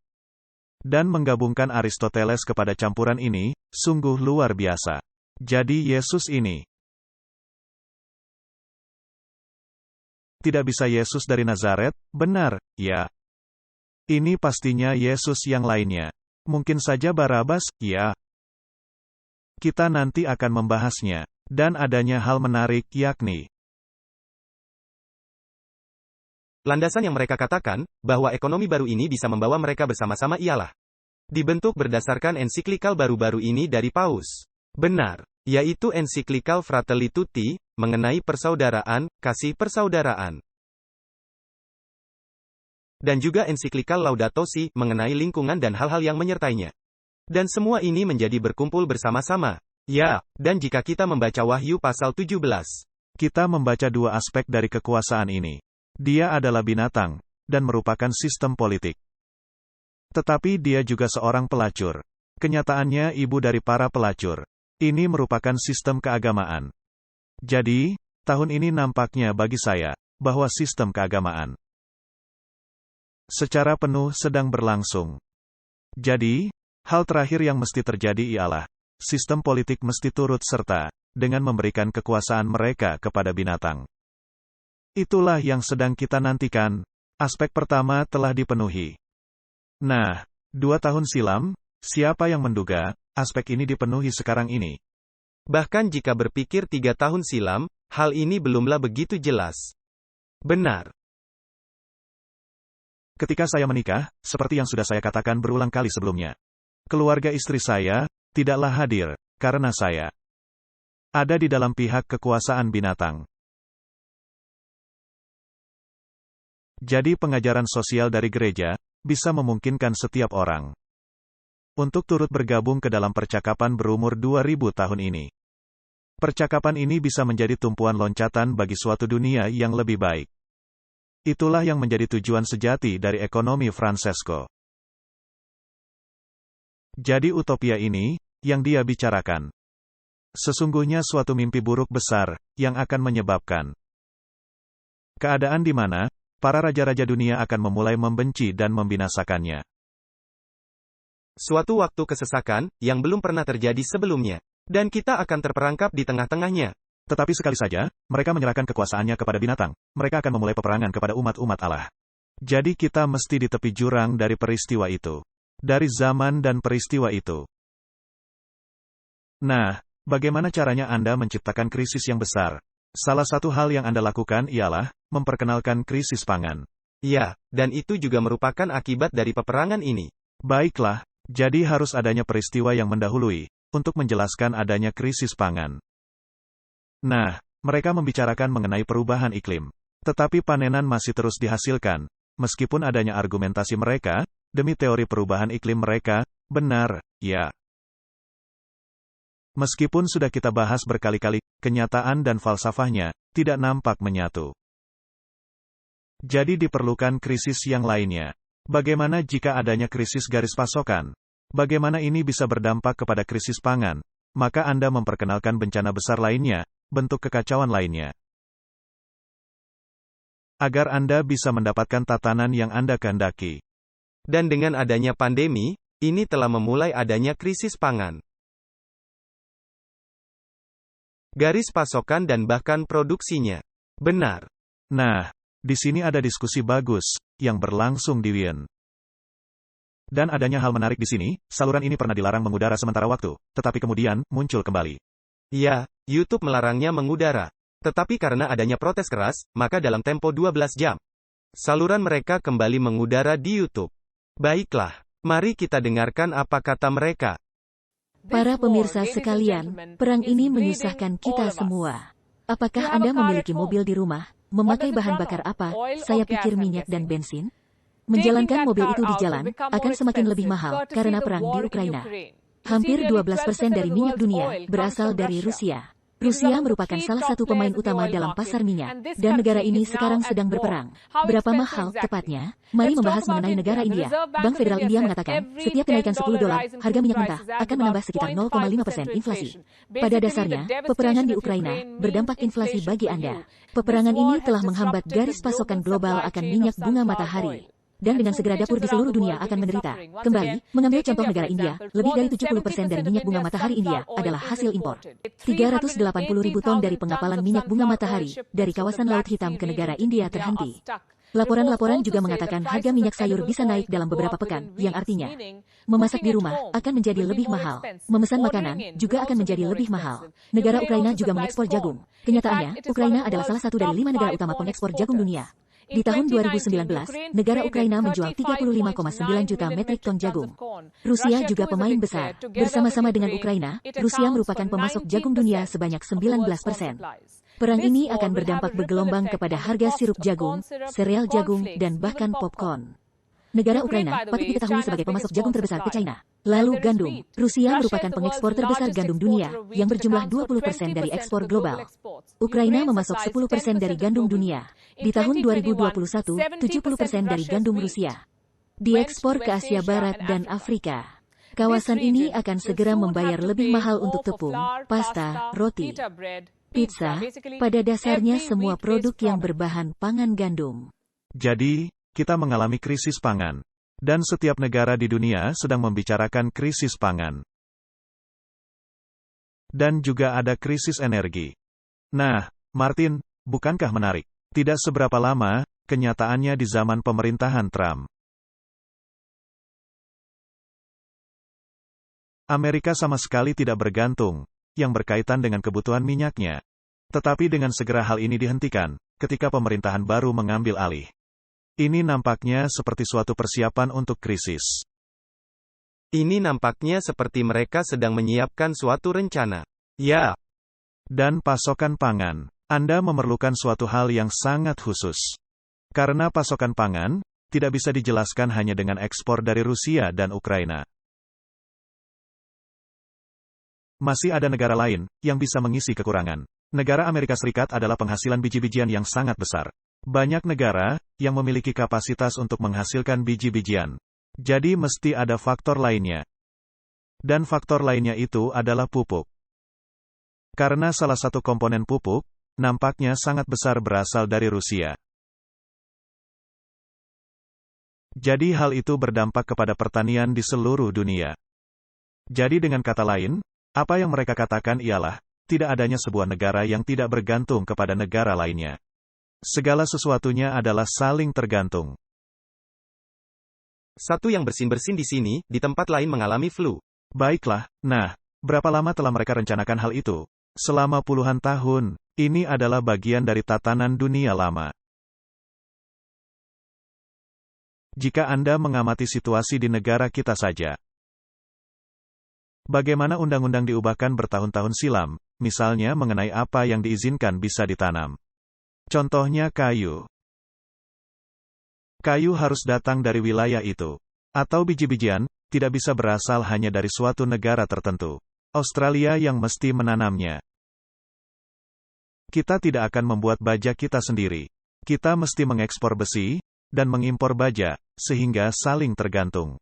Dan menggabungkan Aristoteles kepada campuran ini, sungguh luar biasa. Jadi Yesus ini tidak bisa Yesus dari Nazaret, benar, ya. Ini pastinya Yesus yang lainnya. Mungkin saja Barabas, ya. Kita nanti akan membahasnya. Dan adanya hal menarik yakni landasan yang mereka katakan, bahwa ekonomi baru ini bisa membawa mereka bersama-sama ialah dibentuk berdasarkan ensiklikal baru-baru ini dari Paus. Benar, yaitu ensiklikal Fratelli Tutti, mengenai persaudaraan, kasih persaudaraan. Dan juga ensiklikal Laudato Si, mengenai lingkungan dan hal-hal yang menyertainya. Dan semua ini menjadi berkumpul bersama-sama. Ya, dan jika kita membaca Wahyu pasal 17, kita membaca dua aspek dari kekuasaan ini. Dia adalah binatang, dan merupakan sistem politik. Tetapi dia juga seorang pelacur. Kenyataannya ibu dari para pelacur. Ini merupakan sistem keagamaan. Jadi, tahun ini nampaknya bagi saya, bahwa sistem keagamaan secara penuh sedang berlangsung. Jadi, hal terakhir yang mesti terjadi ialah, sistem politik mesti turut serta, dengan memberikan kekuasaan mereka kepada binatang. Itulah yang sedang kita nantikan. Aspek pertama telah dipenuhi. Nah, 2 tahun silam, siapa yang menduga, aspek ini dipenuhi sekarang ini? Bahkan jika berpikir 3 tahun silam, hal ini belumlah begitu jelas. Benar. Ketika saya menikah, seperti yang sudah saya katakan berulang kali sebelumnya, keluarga istri saya tidaklah hadir, karena saya ada di dalam pihak kekuasaan binatang. Jadi pengajaran sosial dari gereja, bisa memungkinkan setiap orang untuk turut bergabung ke dalam percakapan berumur 2000 tahun ini. Percakapan ini bisa menjadi tumpuan loncatan bagi suatu dunia yang lebih baik. Itulah yang menjadi tujuan sejati dari ekonomi Francesco. Jadi utopia ini, yang dia bicarakan, sesungguhnya suatu mimpi buruk besar, yang akan menyebabkan keadaan di mana para raja-raja dunia akan memulai membenci dan membinasakannya. Suatu waktu kesesakan, yang belum pernah terjadi sebelumnya. Dan kita akan terperangkap di tengah-tengahnya. Tetapi sekali saja, mereka menyerahkan kekuasaannya kepada binatang, mereka akan memulai peperangan kepada umat-umat Allah. Jadi kita mesti di tepi jurang dari peristiwa itu. Dari zaman dan peristiwa itu. Nah, bagaimana caranya Anda menciptakan krisis yang besar? Salah satu hal yang Anda lakukan ialah memperkenalkan krisis pangan. Ya, dan itu juga merupakan akibat dari peperangan ini. Baiklah, jadi harus adanya peristiwa yang mendahului, untuk menjelaskan adanya krisis pangan. Nah, mereka membicarakan mengenai perubahan iklim. Tetapi panenan masih terus dihasilkan, meskipun adanya argumentasi mereka, demi teori perubahan iklim mereka, benar, ya. Meskipun sudah kita bahas berkali-kali, kenyataan dan falsafahnya, tidak nampak menyatu. Jadi diperlukan krisis yang lainnya. Bagaimana jika adanya krisis garis pasokan? Bagaimana ini bisa berdampak kepada krisis pangan? Maka Anda memperkenalkan bencana besar lainnya, bentuk kekacauan lainnya. Agar Anda bisa mendapatkan tatanan yang Anda kehendaki. Dan dengan adanya pandemi, ini telah memulai adanya krisis pangan. Garis pasokan dan bahkan produksinya. Benar. Nah, di sini ada diskusi bagus, yang berlangsung di Wien. Dan adanya hal menarik di sini, saluran ini pernah dilarang mengudara sementara waktu, tetapi kemudian, muncul kembali. Ya, YouTube melarangnya mengudara. Tetapi karena adanya protes keras, maka dalam tempo 12 jam, saluran mereka kembali mengudara di YouTube. Baiklah, mari kita dengarkan apa kata mereka. Para pemirsa sekalian, perang ini menyusahkan kita semua. Apakah Anda memiliki mobil di rumah? Memakai bahan bakar apa? Saya pikir minyak dan bensin. Menjalankan mobil itu di jalan, akan semakin lebih mahal, karena perang di Ukraina. Hampir 12% dari minyak dunia, berasal dari Rusia. Rusia merupakan salah satu pemain utama dalam pasar minyak, dan negara ini sekarang sedang berperang. Berapa mahal, tepatnya? Mari membahas mengenai negara India. Bank Federal India mengatakan, setiap kenaikan $10, harga minyak mentah, akan menambah sekitar 0,5% inflasi. Pada dasarnya, peperangan di Ukraina, berdampak inflasi bagi Anda. Peperangan ini telah menghambat garis pasokan global akan minyak bunga matahari. Dan dengan segera dapur di seluruh dunia akan menderita. Kembali, mengambil contoh negara India, lebih dari 70% dari minyak bunga matahari India adalah hasil impor. 380 ribu ton dari pengapalan minyak bunga matahari dari kawasan Laut Hitam ke negara India terhenti. Laporan-laporan juga mengatakan harga minyak sayur bisa naik dalam beberapa pekan, yang artinya memasak di rumah akan menjadi lebih mahal. Memesan makanan juga akan menjadi lebih mahal. Negara Ukraina juga mengekspor jagung. Kenyataannya, Ukraina adalah salah satu dari 5 negara utama pengekspor jagung dunia. Di tahun 2019, negara Ukraina menjual 35,9 juta metrik ton jagung. Rusia juga pemain besar. Bersama-sama dengan Ukraina, Rusia merupakan pemasok jagung dunia sebanyak 19%. Perang ini akan berdampak bergelombang kepada harga sirup jagung, sereal jagung, dan bahkan popcorn. Negara Ukraina patut diketahui sebagai pemasok jagung terbesar ke China. Lalu gandum. Rusia merupakan pengekspor terbesar gandum dunia, yang berjumlah 20% dari ekspor global. Ukraina memasok 10% dari gandum dunia. Di tahun 2021, 70% dari gandum Rusia diekspor ke Asia Barat dan Afrika. Kawasan ini akan segera membayar lebih mahal untuk tepung, pasta, roti, pizza, pada dasarnya semua produk yang berbahan pangan gandum. Jadi, kita mengalami krisis pangan. Dan setiap negara di dunia sedang membicarakan krisis pangan. Dan juga ada krisis energi. Nah, Martin, bukankah menarik? Tidak seberapa lama, kenyataannya di zaman pemerintahan Trump. Amerika sama sekali tidak bergantung, yang berkaitan dengan kebutuhan minyaknya. Tetapi dengan segera hal ini dihentikan, ketika pemerintahan baru mengambil alih. Ini nampaknya seperti suatu persiapan untuk krisis. Ini nampaknya seperti mereka sedang menyiapkan suatu rencana. Ya. Dan pasokan pangan. Anda memerlukan suatu hal yang sangat khusus. Karena pasokan pangan, tidak bisa dijelaskan hanya dengan ekspor dari Rusia dan Ukraina. Masih ada negara lain, yang bisa mengisi kekurangan. Negara Amerika Serikat adalah penghasilan biji-bijian yang sangat besar. Banyak negara, yang memiliki kapasitas untuk menghasilkan biji-bijian. Jadi mesti ada faktor lainnya. Dan faktor lainnya itu adalah pupuk. Karena salah satu komponen pupuk, nampaknya sangat besar berasal dari Rusia. Jadi hal itu berdampak kepada pertanian di seluruh dunia. Jadi dengan kata lain, apa yang mereka katakan ialah, tidak adanya sebuah negara yang tidak bergantung kepada negara lainnya. Segala sesuatunya adalah saling tergantung. Satu yang bersin-bersin di sini, di tempat lain mengalami flu. Baiklah, nah, berapa lama telah mereka rencanakan hal itu? Selama puluhan tahun, ini adalah bagian dari tatanan dunia lama. Jika Anda mengamati situasi di negara kita saja, bagaimana undang-undang diubahkan bertahun-tahun silam, misalnya mengenai apa yang diizinkan bisa ditanam. Contohnya kayu. Kayu harus datang dari wilayah itu. Atau biji-bijian, tidak bisa berasal hanya dari suatu negara tertentu. Australia yang mesti menanamnya. Kita tidak akan membuat baja kita sendiri. Kita mesti mengekspor besi, dan mengimpor baja, sehingga saling tergantung.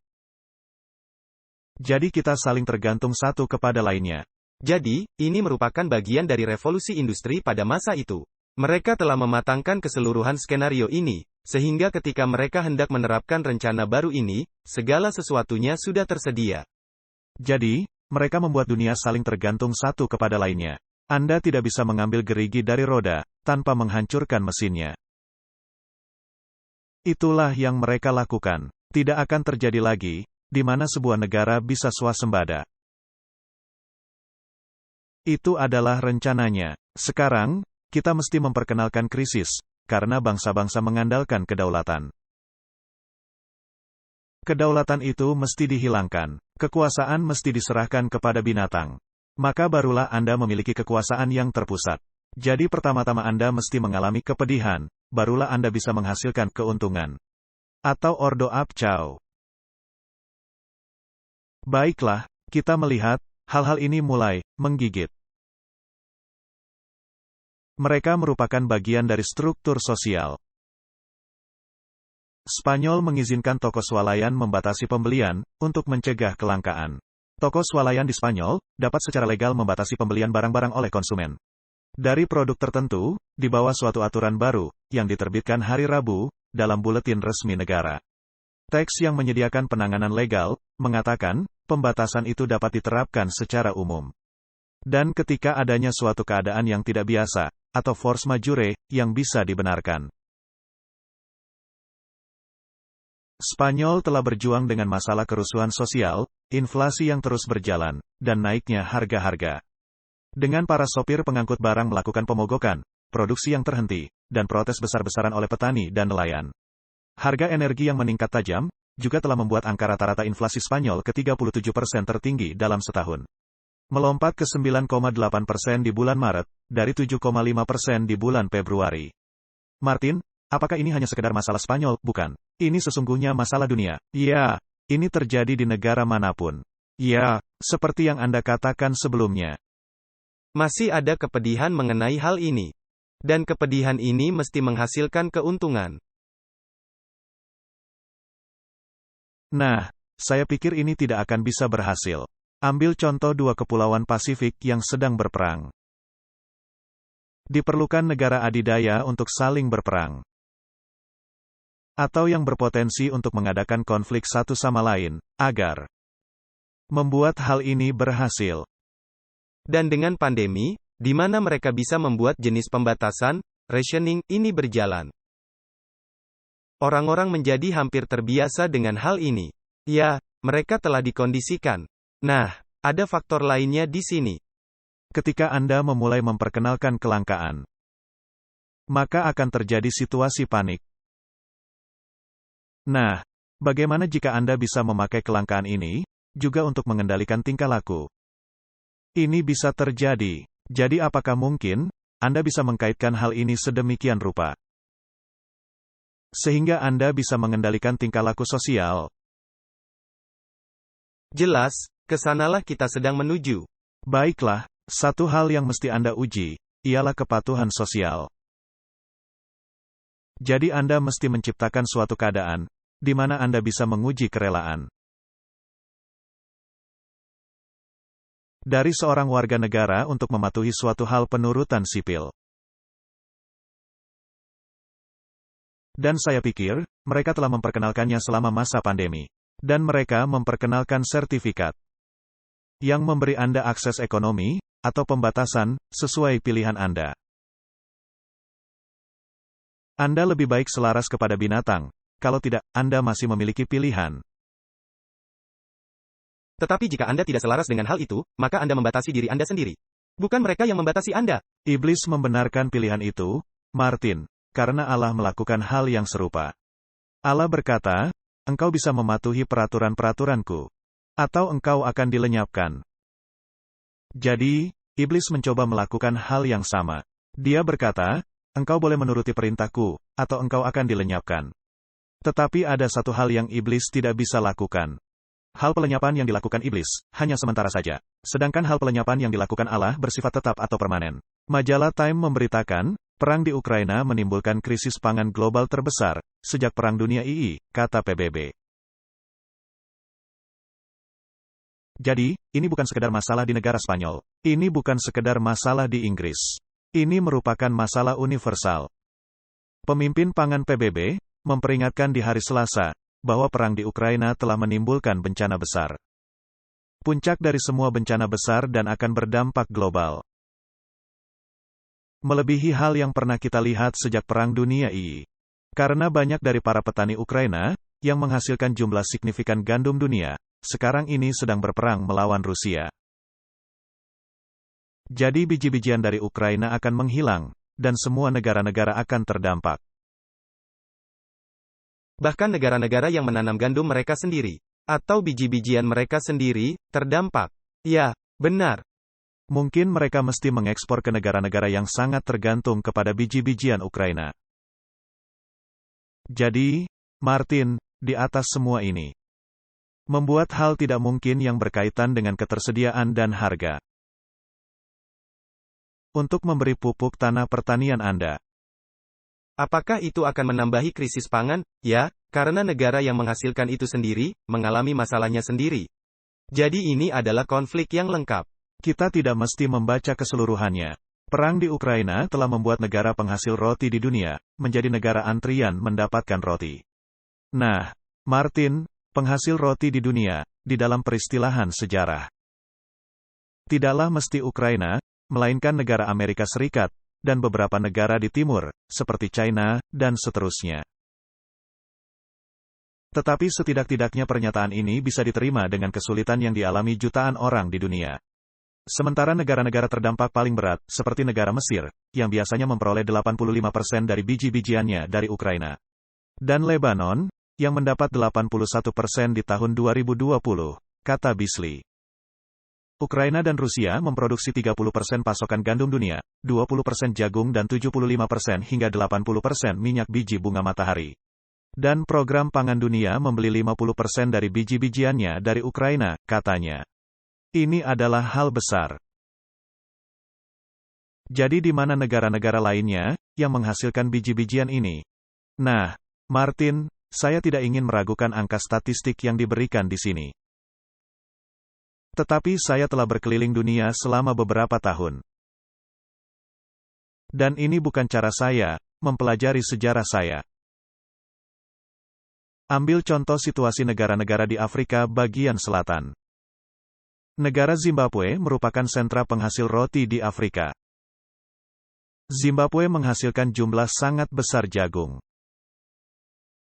Jadi kita saling tergantung satu kepada lainnya. Jadi, ini merupakan bagian dari revolusi industri pada masa itu. Mereka telah mematangkan keseluruhan skenario ini, sehingga ketika mereka hendak menerapkan rencana baru ini, segala sesuatunya sudah tersedia. Jadi, mereka membuat dunia saling tergantung satu kepada lainnya. Anda tidak bisa mengambil gerigi dari roda, tanpa menghancurkan mesinnya. Itulah yang mereka lakukan. Tidak akan terjadi lagi, di mana sebuah negara bisa swasembada. Itu adalah rencananya. Sekarang, kita mesti memperkenalkan krisis, karena bangsa-bangsa mengandalkan kedaulatan. Kedaulatan itu mesti dihilangkan. Kekuasaan mesti diserahkan kepada binatang. Maka barulah Anda memiliki kekuasaan yang terpusat. Jadi pertama-tama Anda mesti mengalami kepedihan, barulah Anda bisa menghasilkan keuntungan. Atau ordo abcau. Baiklah, kita melihat, hal-hal ini mulai menggigit. Mereka merupakan bagian dari struktur sosial. Spanyol mengizinkan toko swalayan membatasi pembelian, untuk mencegah kelangkaan. Toko swalayan di Spanyol, dapat secara legal membatasi pembelian barang-barang oleh konsumen. Dari produk tertentu, di bawah suatu aturan baru, yang diterbitkan hari Rabu, dalam buletin resmi negara. Teks yang menyediakan penanganan legal, mengatakan, pembatasan itu dapat diterapkan secara umum. Dan ketika adanya suatu keadaan yang tidak biasa, atau force majeure, yang bisa dibenarkan. Spanyol telah berjuang dengan masalah kerusuhan sosial, inflasi yang terus berjalan, dan naiknya harga-harga. Dengan para sopir pengangkut barang melakukan pemogokan, produksi yang terhenti, dan protes besar-besaran oleh petani dan nelayan. Harga energi yang meningkat tajam, juga telah membuat angka rata-rata inflasi Spanyol ke 37% tertinggi dalam setahun. Melompat ke 9,8% di bulan Maret, dari 7,5% di bulan Februari. Martin, apakah ini hanya sekedar masalah Spanyol? Bukan. Ini sesungguhnya masalah dunia. Ya, ini terjadi di negara manapun. Ya, seperti yang Anda katakan sebelumnya. Masih ada kepedihan mengenai hal ini. Dan kepedihan ini mesti menghasilkan keuntungan. Nah, saya pikir ini tidak akan bisa berhasil. Ambil contoh dua kepulauan Pasifik yang sedang berperang. Diperlukan negara adidaya untuk saling berperang. Atau yang berpotensi untuk mengadakan konflik satu sama lain, agar membuat hal ini berhasil. Dan dengan pandemi, di mana mereka bisa membuat jenis pembatasan, rationing, ini berjalan. Orang-orang menjadi hampir terbiasa dengan hal ini. Ya, mereka telah dikondisikan. Nah, ada faktor lainnya di sini. Ketika Anda memulai memperkenalkan kelangkaan, maka akan terjadi situasi panik. Nah, bagaimana jika Anda bisa memakai kelangkaan ini, juga untuk mengendalikan tingkah laku? Ini bisa terjadi. Jadi apakah mungkin, Anda bisa mengkaitkan hal ini sedemikian rupa? Sehingga Anda bisa mengendalikan tingkah laku sosial. Jelas, kesanalah kita sedang menuju. Baiklah, satu hal yang mesti Anda uji, ialah kepatuhan sosial. Jadi Anda mesti menciptakan suatu keadaan, di mana Anda bisa menguji kerelaan dari seorang warga negara untuk mematuhi suatu hal penurutan sipil. Dan saya pikir, mereka telah memperkenalkannya selama masa pandemi. Dan mereka memperkenalkan sertifikat yang memberi Anda akses ekonomi, atau pembatasan, sesuai pilihan Anda. Anda lebih baik selaras kepada binatang, kalau tidak, Anda masih memiliki pilihan. Tetapi jika Anda tidak selaras dengan hal itu, maka Anda membatasi diri Anda sendiri. Bukan mereka yang membatasi Anda. Iblis membenarkan pilihan itu, Martin, karena Allah melakukan hal yang serupa. Allah berkata, engkau bisa mematuhi peraturan-peraturanku, atau engkau akan dilenyapkan. Jadi, iblis mencoba melakukan hal yang sama. Dia berkata, engkau boleh menuruti perintahku, atau engkau akan dilenyapkan. Tetapi ada satu hal yang iblis tidak bisa lakukan. Hal pelenyapan yang dilakukan iblis, hanya sementara saja. Sedangkan hal pelenyapan yang dilakukan Allah bersifat tetap atau permanen. Majalah Time memberitakan, perang di Ukraina menimbulkan krisis pangan global terbesar, sejak Perang Dunia II, kata PBB. Jadi, ini bukan sekedar masalah di negara Spanyol. Ini bukan sekedar masalah di Inggris. Ini merupakan masalah universal. Pemimpin pangan PBB, memperingatkan di hari Selasa, bahwa perang di Ukraina telah menimbulkan bencana besar. Puncak dari semua bencana besar dan akan berdampak global. Melebihi hal yang pernah kita lihat sejak Perang Dunia II. Karena banyak dari para petani Ukraina, yang menghasilkan jumlah signifikan gandum dunia, sekarang ini sedang berperang melawan Rusia. Jadi biji-bijian dari Ukraina akan menghilang, dan semua negara-negara akan terdampak. Bahkan negara-negara yang menanam gandum mereka sendiri, atau biji-bijian mereka sendiri, terdampak. Ya, benar. Mungkin mereka mesti mengekspor ke negara-negara yang sangat tergantung kepada biji-bijian Ukraina. Jadi, Martin, di atas semua ini, membuat hal tidak mungkin yang berkaitan dengan ketersediaan dan harga. Untuk memberi pupuk tanah pertanian Anda. Apakah itu akan menambahi krisis pangan? Ya, karena negara yang menghasilkan itu sendiri, mengalami masalahnya sendiri. Jadi ini adalah konflik yang lengkap. Kita tidak mesti membaca keseluruhannya. Perang di Ukraina telah membuat negara penghasil roti di dunia, menjadi negara antrian mendapatkan roti. Nah, Martin, penghasil roti di dunia, di dalam peristilahan sejarah. Tidaklah mesti Ukraina, melainkan negara Amerika Serikat, dan beberapa negara di timur, seperti China, dan seterusnya. Tetapi setidak-tidaknya pernyataan ini bisa diterima dengan kesulitan yang dialami jutaan orang di dunia. Sementara negara-negara terdampak paling berat, seperti negara Mesir, yang biasanya memperoleh 85% dari biji-bijiannya dari Ukraina. Dan Lebanon, yang mendapat 81% di tahun 2020, kata Beasley. Ukraina dan Rusia memproduksi 30% pasokan gandum dunia, 20% jagung dan 75% hingga 80% minyak biji bunga matahari. Dan program pangan dunia membeli 50% dari biji-bijiannya dari Ukraina, katanya. Ini adalah hal besar. Jadi di mana negara-negara lainnya, yang menghasilkan biji-bijian ini? Nah, Martin, saya tidak ingin meragukan angka statistik yang diberikan di sini. Tetapi saya telah berkeliling dunia selama beberapa tahun. Dan ini bukan cara saya, mempelajari sejarah saya. Ambil contoh situasi negara-negara di Afrika bagian selatan. Negara Zimbabwe merupakan sentra penghasil roti di Afrika. Zimbabwe menghasilkan jumlah sangat besar jagung.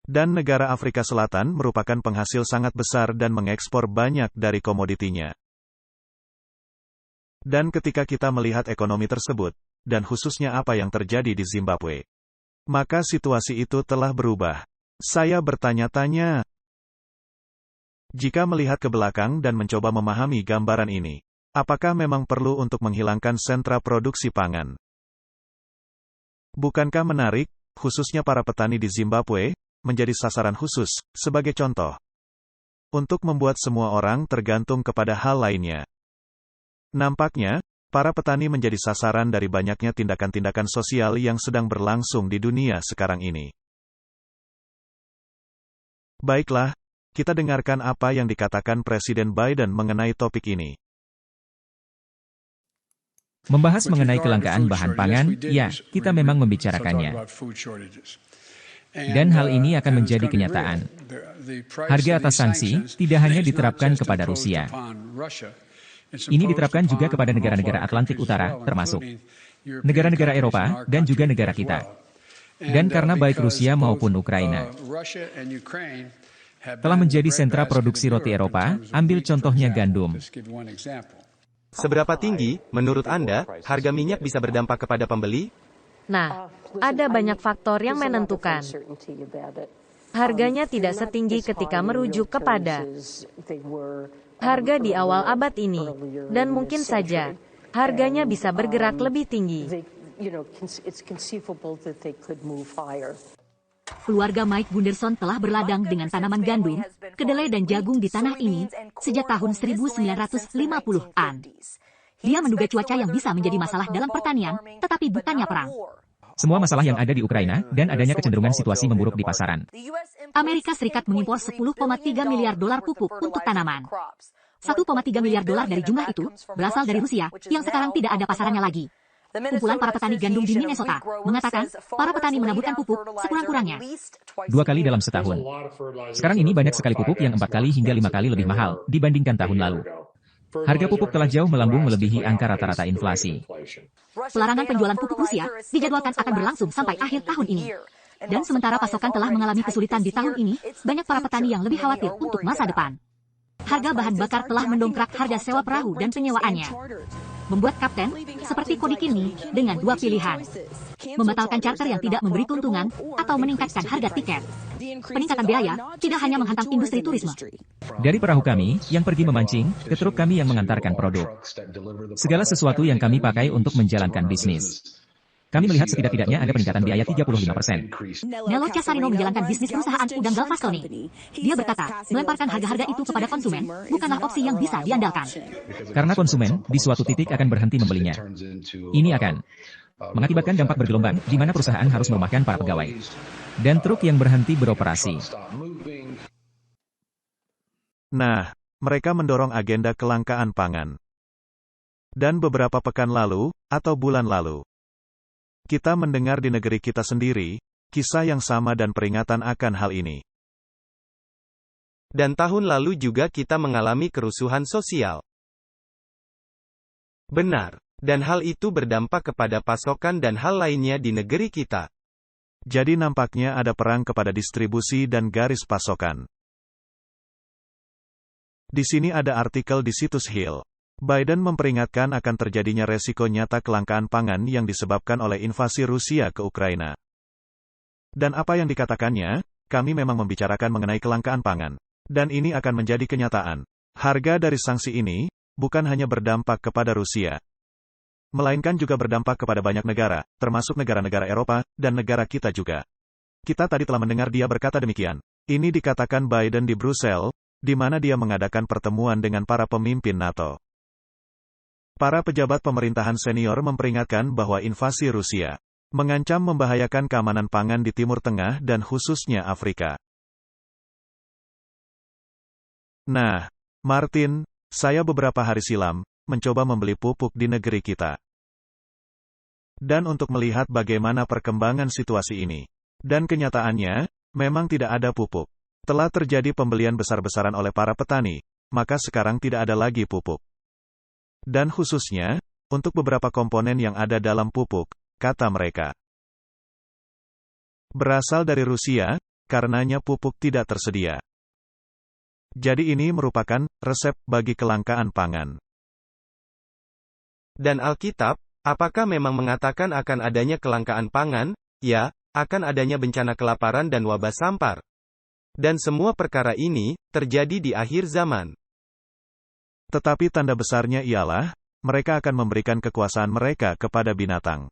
Dan negara Afrika Selatan merupakan penghasil sangat besar dan mengekspor banyak dari komoditinya. Dan ketika kita melihat ekonomi tersebut, dan khususnya apa yang terjadi di Zimbabwe, maka situasi itu telah berubah. Saya bertanya-tanya, jika melihat ke belakang dan mencoba memahami gambaran ini, apakah memang perlu untuk menghilangkan sentra produksi pangan? Bukankah menarik, khususnya para petani di Zimbabwe, menjadi sasaran khusus, sebagai contoh, untuk membuat semua orang tergantung kepada hal lainnya. Nampaknya, para petani menjadi sasaran dari banyaknya tindakan-tindakan sosial yang sedang berlangsung di dunia sekarang ini. Baiklah, kita dengarkan apa yang dikatakan Presiden Biden mengenai topik ini. Membahas mengenai kelangkaan bahan pangan, ya, kita memang membicarakannya. Dan hal ini akan menjadi kenyataan. Harga atas sanksi tidak hanya diterapkan kepada Rusia. Ini diterapkan juga kepada negara-negara Atlantik Utara, termasuk negara-negara Eropa, dan juga negara kita. Dan karena baik Rusia maupun Ukraina telah menjadi sentra produksi roti Eropa, ambil contohnya gandum. Seberapa tinggi, menurut Anda, harga minyak bisa berdampak kepada pembeli? Nah, ada banyak faktor yang menentukan. Harganya tidak setinggi ketika merujuk kepada harga di awal abad ini, dan mungkin saja harganya bisa bergerak lebih tinggi. Keluarga Mike Gunderson telah berladang dengan tanaman gandum, kedelai dan jagung di tanah ini sejak tahun 1950-an. Dia menduga cuaca yang bisa menjadi masalah dalam pertanian, tetapi bukannya perang. Semua masalah yang ada di Ukraina, dan adanya kecenderungan situasi memburuk di pasaran. Amerika Serikat mengimpor 10,3 miliar dolar pupuk untuk tanaman. 1,3 miliar dolar dari jumlah itu berasal dari Rusia, yang sekarang tidak ada pasarannya lagi. Kumpulan para petani gandum di Minnesota mengatakan para petani menaburkan pupuk sekurang-kurangnya 2 kali dalam setahun. Sekarang ini banyak sekali pupuk yang 4 kali hingga 5 kali lebih mahal dibandingkan tahun lalu. Harga pupuk telah jauh melambung melebihi angka rata-rata inflasi. Pelarangan penjualan pupuk Rusia dijadwalkan akan berlangsung sampai akhir tahun ini. Dan sementara pasokan telah mengalami kesulitan di tahun ini, banyak para petani yang lebih khawatir untuk masa depan. Harga bahan bakar telah mendongkrak harga sewa perahu dan penyewaannya. Membuat kapten, seperti Cody Kinney, dengan 2 pilihan. Membatalkan charter yang tidak memberi keuntungan, atau meningkatkan harga tiket. Peningkatan biaya tidak hanya menghantam industri turisme. Dari perahu kami, yang pergi memancing, ke truk kami yang mengantarkan produk. Segala sesuatu yang kami pakai untuk menjalankan bisnis. Kami melihat setidak-tidaknya ada peningkatan biaya 35%. Nello Casarino menjalankan bisnis perusahaan udang Galvaston. Dia berkata, melemparkan harga-harga itu kepada konsumen, bukanlah opsi yang bisa diandalkan. Karena konsumen, di suatu titik akan berhenti membelinya. Ini akan mengakibatkan dampak bergelombang, di mana perusahaan harus merumahkan para pegawai. Dan truk yang berhenti beroperasi. Nah, mereka mendorong agenda kelangkaan pangan. Dan beberapa pekan lalu, atau bulan lalu, kita mendengar di negeri kita sendiri, kisah yang sama dan peringatan akan hal ini. Dan tahun lalu juga kita mengalami kerusuhan sosial. Benar, dan hal itu berdampak kepada pasokan dan hal lainnya di negeri kita. Jadi nampaknya ada perang kepada distribusi dan garis pasokan. Di sini ada artikel di situs Hill. Biden memperingatkan akan terjadinya resiko nyata kelangkaan pangan yang disebabkan oleh invasi Rusia ke Ukraina. Dan apa yang dikatakannya, kami memang membicarakan mengenai kelangkaan pangan. Dan ini akan menjadi kenyataan. Harga dari sanksi ini, bukan hanya berdampak kepada Rusia, melainkan juga berdampak kepada banyak negara, termasuk negara-negara Eropa, dan negara kita juga. Kita tadi telah mendengar dia berkata demikian. Ini dikatakan Biden di Brussels, di mana dia mengadakan pertemuan dengan para pemimpin NATO. Para pejabat pemerintahan senior memperingatkan bahwa invasi Rusia mengancam membahayakan keamanan pangan di Timur Tengah dan khususnya Afrika. Nah, Martin, saya beberapa hari silam mencoba membeli pupuk di negeri kita. Dan untuk melihat bagaimana perkembangan situasi ini. Dan kenyataannya, memang tidak ada pupuk. Telah terjadi pembelian besar-besaran oleh para petani, maka sekarang tidak ada lagi pupuk. Dan khususnya, untuk beberapa komponen yang ada dalam pupuk, kata mereka, berasal dari Rusia, karenanya pupuk tidak tersedia. Jadi ini merupakan resep bagi kelangkaan pangan. Dan Alkitab, apakah memang mengatakan akan adanya kelangkaan pangan? Ya, akan adanya bencana kelaparan dan wabah sampar. Dan semua perkara ini terjadi di akhir zaman. Tetapi tanda besarnya ialah, mereka akan memberikan kekuasaan mereka kepada binatang.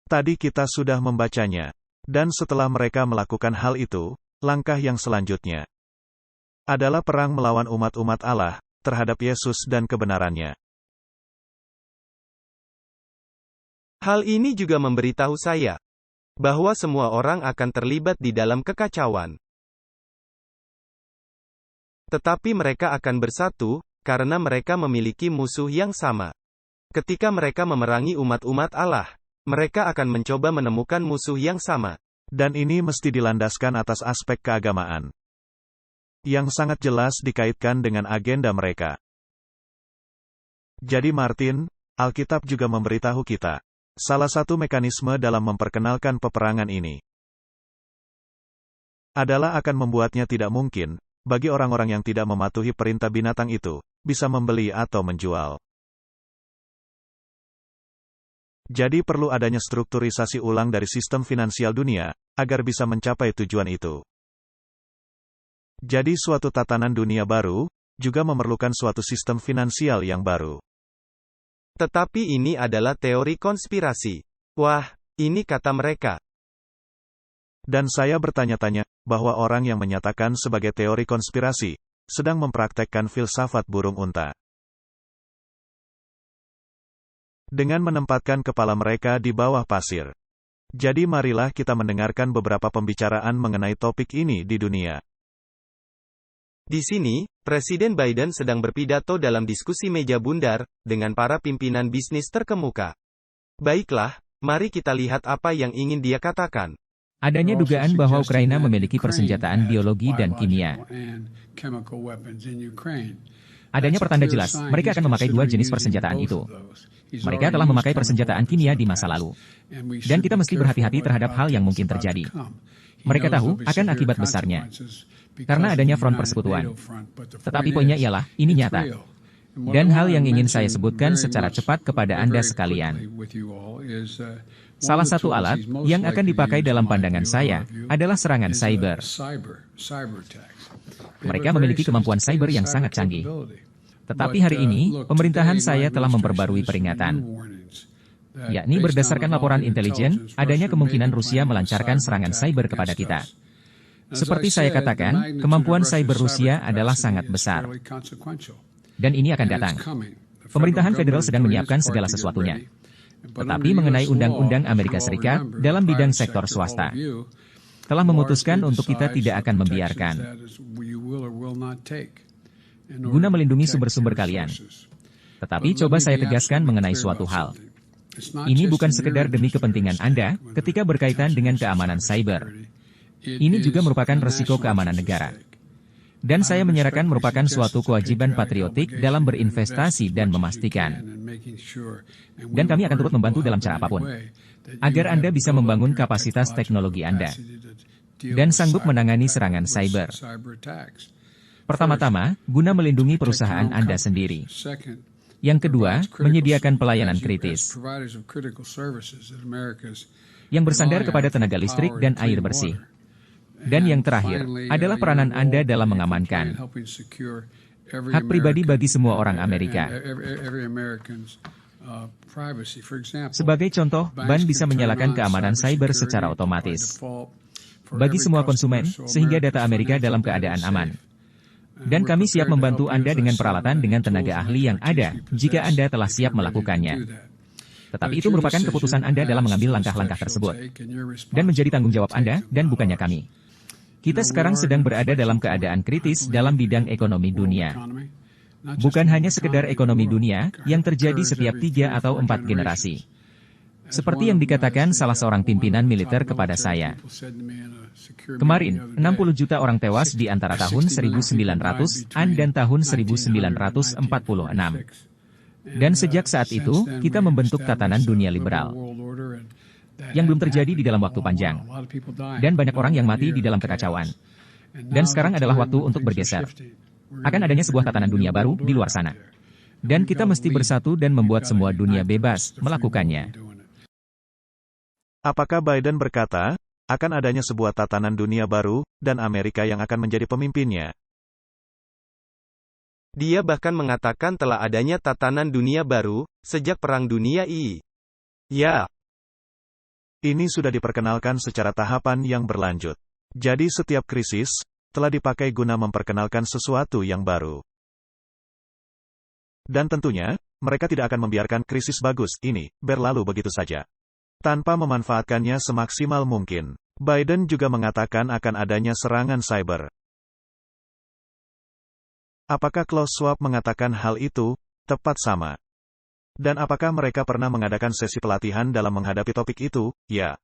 Tadi kita sudah membacanya. Dan setelah mereka melakukan hal itu, langkah yang selanjutnya adalah perang melawan umat-umat Allah, terhadap Yesus dan kebenarannya. Hal ini juga memberitahu saya bahwa semua orang akan terlibat di dalam kekacauan. Tetapi mereka akan bersatu, karena mereka memiliki musuh yang sama. Ketika mereka memerangi umat-umat Allah, mereka akan mencoba menemukan musuh yang sama. Dan ini mesti dilandaskan atas aspek keagamaan, yang sangat jelas dikaitkan dengan agenda mereka. Jadi Martin, Alkitab juga memberitahu kita, salah satu mekanisme dalam memperkenalkan peperangan ini adalah akan membuatnya tidak mungkin, bagi orang-orang yang tidak mematuhi perintah binatang itu, bisa membeli atau menjual. Jadi perlu adanya strukturisasi ulang dari sistem finansial dunia, agar bisa mencapai tujuan itu. Jadi suatu tatanan dunia baru, juga memerlukan suatu sistem finansial yang baru. Tetapi ini adalah teori konspirasi. Wah, ini kata mereka. Dan saya bertanya-tanya, bahwa orang yang menyatakan sebagai teori konspirasi, sedang mempraktekkan filsafat burung unta. Dengan menempatkan kepala mereka di bawah pasir. Jadi marilah kita mendengarkan beberapa pembicaraan mengenai topik ini di dunia. Di sini, Presiden Biden sedang berpidato dalam diskusi meja bundar, dengan para pimpinan bisnis terkemuka. Baiklah, mari kita lihat apa yang ingin dia katakan. Adanya dugaan bahwa Ukraina memiliki persenjataan biologi dan kimia. Adanya pertanda jelas, mereka akan memakai dua jenis persenjataan itu. Mereka telah memakai persenjataan kimia di masa lalu. Dan kita mesti berhati-hati terhadap hal yang mungkin terjadi. Mereka tahu akan akibat besarnya. Karena adanya front persekutuan. Tetapi poinnya ialah, ini nyata. Dan hal yang ingin saya sebutkan secara cepat kepada Anda sekalian. Salah satu alat yang akan dipakai dalam pandangan saya adalah serangan cyber. Mereka memiliki kemampuan cyber yang sangat canggih. Tetapi hari ini, pemerintahan saya telah memperbarui peringatan. Yakni berdasarkan laporan intelijen, adanya kemungkinan Rusia melancarkan serangan cyber kepada kita. Seperti saya katakan, kemampuan cyber Rusia adalah sangat besar. Dan ini akan datang. Pemerintahan federal sedang menyiapkan segala sesuatunya. Tetapi mengenai Undang-Undang Amerika Serikat, dalam bidang sektor swasta, telah memutuskan untuk kita tidak akan membiarkan. Guna melindungi sumber-sumber kalian. Tetapi coba saya tegaskan mengenai suatu hal. Ini bukan sekedar demi kepentingan Anda, ketika berkaitan dengan keamanan cyber. Ini juga merupakan resiko keamanan negara. Dan saya menyerahkan merupakan suatu kewajiban patriotik dalam berinvestasi dan memastikan. Dan kami akan turut membantu dalam cara apapun. Agar Anda bisa membangun kapasitas teknologi Anda. Dan sanggup menangani serangan cyber. Pertama-tama, guna melindungi perusahaan Anda sendiri. Yang kedua, menyediakan pelayanan kritis. Yang bersandar kepada tenaga listrik dan air bersih. Dan yang terakhir, adalah peranan Anda dalam mengamankan hak pribadi bagi semua orang Amerika. Sebagai contoh, bank bisa menyalakan keamanan cyber secara otomatis bagi semua konsumen, sehingga data Amerika dalam keadaan aman. Dan kami siap membantu Anda dengan peralatan dengan tenaga ahli yang ada, jika Anda telah siap melakukannya. Tetapi itu merupakan keputusan Anda dalam mengambil langkah-langkah tersebut. Dan menjadi tanggung jawab Anda, dan bukannya kami. Kita sekarang sedang berada dalam keadaan kritis dalam bidang ekonomi dunia. Bukan hanya sekedar ekonomi dunia, yang terjadi setiap 3 atau 4 generasi. Seperti yang dikatakan salah seorang pimpinan militer kepada saya. Kemarin, 60 juta orang tewas di antara tahun 1900-an dan tahun 1946. Dan sejak saat itu, kita membentuk tatanan dunia liberal. Yang belum terjadi di dalam waktu panjang. Dan banyak orang yang mati di dalam kekacauan. Dan sekarang adalah waktu untuk bergeser. Akan adanya sebuah tatanan dunia baru di luar sana. Dan kita mesti bersatu dan membuat semua dunia bebas melakukannya. Apakah Biden berkata, akan adanya sebuah tatanan dunia baru, dan Amerika yang akan menjadi pemimpinnya? Dia bahkan mengatakan telah adanya tatanan dunia baru, sejak Perang Dunia I. Ya. Ini sudah diperkenalkan secara tahapan yang berlanjut. Jadi setiap krisis, telah dipakai guna memperkenalkan sesuatu yang baru. Dan tentunya, mereka tidak akan membiarkan krisis bagus ini berlalu begitu saja. Tanpa memanfaatkannya semaksimal mungkin. Biden juga mengatakan akan adanya serangan cyber. Apakah Klaus Schwab mengatakan hal itu tepat sama? Dan apakah mereka pernah mengadakan sesi pelatihan dalam menghadapi topik itu? Ya.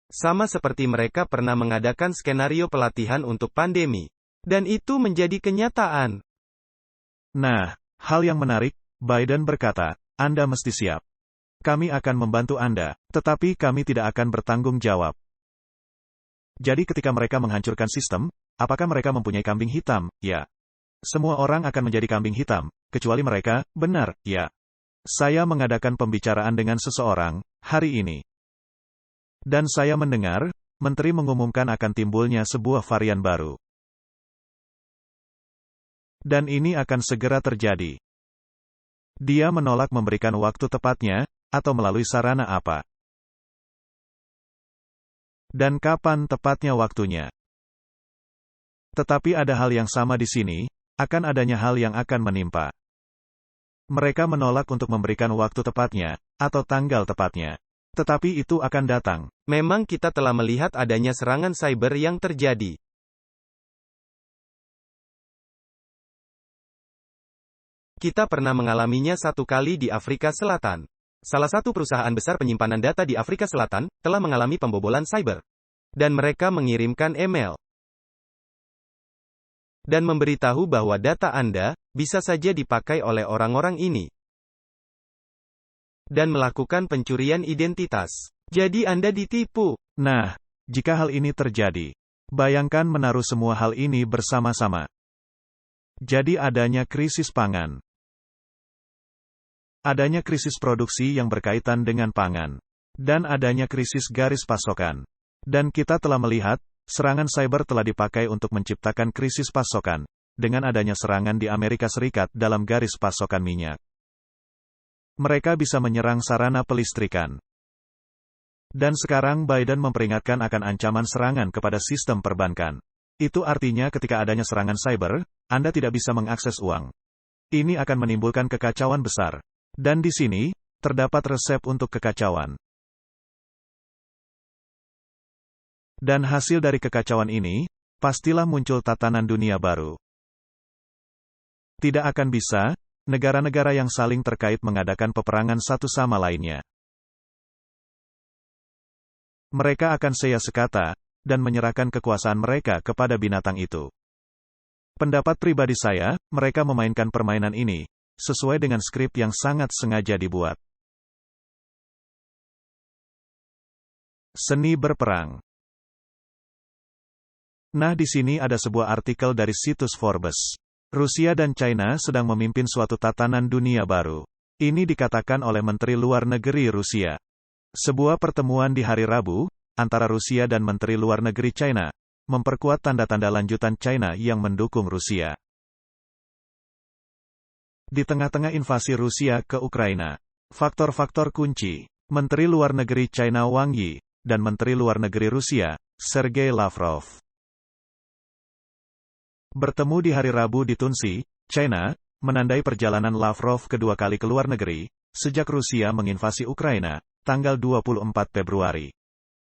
Sama seperti mereka pernah mengadakan skenario pelatihan untuk pandemi. Dan itu menjadi kenyataan. Nah, hal yang menarik, Biden berkata, Anda mesti siap. Kami akan membantu Anda, tetapi kami tidak akan bertanggung jawab. Jadi ketika mereka menghancurkan sistem, apakah mereka mempunyai kambing hitam? Ya. Semua orang akan menjadi kambing hitam, kecuali mereka, benar, ya. Saya mengadakan pembicaraan dengan seseorang, hari ini. Dan saya mendengar, menteri mengumumkan akan timbulnya sebuah varian baru. Dan ini akan segera terjadi. Dia menolak memberikan waktu tepatnya, atau melalui sarana apa. Dan kapan tepatnya waktunya. Tetapi ada hal yang sama di sini, akan adanya hal yang akan menimpa. Mereka menolak untuk memberikan waktu tepatnya, atau tanggal tepatnya. Tetapi itu akan datang. Memang kita telah melihat adanya serangan cyber yang terjadi. Kita pernah mengalaminya satu kali di Afrika Selatan. Salah satu perusahaan besar penyimpanan data di Afrika Selatan telah mengalami pembobolan cyber. Dan mereka mengirimkan email dan memberitahu bahwa data Anda bisa saja dipakai oleh orang-orang ini dan melakukan pencurian identitas. Jadi Anda ditipu. Nah, jika hal ini terjadi, bayangkan menaruh semua hal ini bersama-sama. Jadi adanya krisis pangan. Adanya krisis produksi yang berkaitan dengan pangan. Dan adanya krisis garis pasokan. Dan kita telah melihat, serangan cyber telah dipakai untuk menciptakan krisis pasokan, dengan adanya serangan di Amerika Serikat dalam garis pasokan minyak. Mereka bisa menyerang sarana pelistrikan. Dan sekarang Biden memperingatkan akan ancaman serangan kepada sistem perbankan. Itu artinya ketika adanya serangan cyber, Anda tidak bisa mengakses uang. Ini akan menimbulkan kekacauan besar. Dan di sini, terdapat resep untuk kekacauan. Dan hasil dari kekacauan ini, pastilah muncul tatanan dunia baru. Tidak akan bisa, negara-negara yang saling terkait mengadakan peperangan satu sama lainnya. Mereka akan saya sekata, dan menyerahkan kekuasaan mereka kepada binatang itu. Pendapat pribadi saya, mereka memainkan permainan ini, sesuai dengan skrip yang sangat sengaja dibuat. Seni berperang. Nah, di sini ada sebuah artikel dari situs Forbes. Rusia dan China sedang memimpin suatu tatanan dunia baru. Ini dikatakan oleh Menteri Luar Negeri Rusia. Sebuah pertemuan di hari Rabu, antara Rusia dan Menteri Luar Negeri China, memperkuat tanda-tanda lanjutan China yang mendukung Rusia. Di tengah-tengah invasi Rusia ke Ukraina, faktor-faktor kunci, Menteri Luar Negeri China Wang Yi, dan Menteri Luar Negeri Rusia, Sergei Lavrov, bertemu di hari Rabu di Tunsi, China, menandai perjalanan Lavrov kedua kali ke luar negeri, sejak Rusia menginvasi Ukraina, tanggal 24 Februari.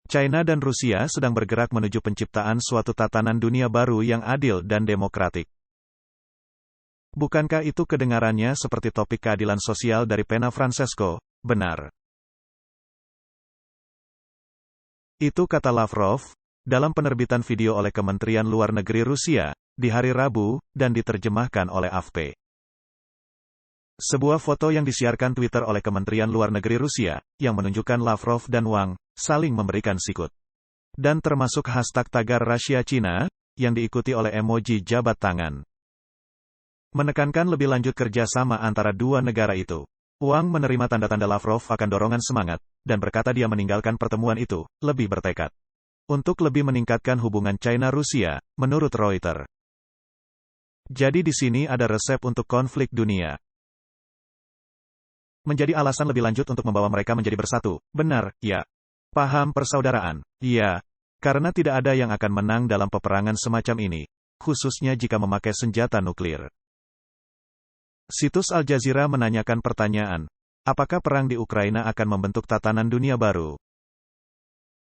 China dan Rusia sedang bergerak menuju penciptaan suatu tatanan dunia baru yang adil dan demokratik. Bukankah itu kedengarannya seperti topik keadilan sosial dari pena Francesco? Benar. Itu kata Lavrov, dalam penerbitan video oleh Kementerian Luar Negeri Rusia, di hari Rabu, dan diterjemahkan oleh AFP. Sebuah foto yang disiarkan Twitter oleh Kementerian Luar Negeri Rusia, yang menunjukkan Lavrov dan Wang, saling memberikan sikut. Dan termasuk hashtag tagar Rusia Cina, yang diikuti oleh emoji jabat tangan. Menekankan lebih lanjut kerjasama antara dua negara itu. Wang menerima tanda-tanda Lavrov akan dorongan semangat, dan berkata dia meninggalkan pertemuan itu, lebih bertekad untuk lebih meningkatkan hubungan China-Rusia, menurut Reuters. Jadi di sini ada resep untuk konflik dunia. Menjadi alasan lebih lanjut untuk membawa mereka menjadi bersatu. Benar, ya. Paham persaudaraan. Ya. Karena tidak ada yang akan menang dalam peperangan semacam ini, khususnya jika memakai senjata nuklir. Situs Al Jazeera menanyakan pertanyaan, apakah perang di Ukraina akan membentuk tatanan dunia baru?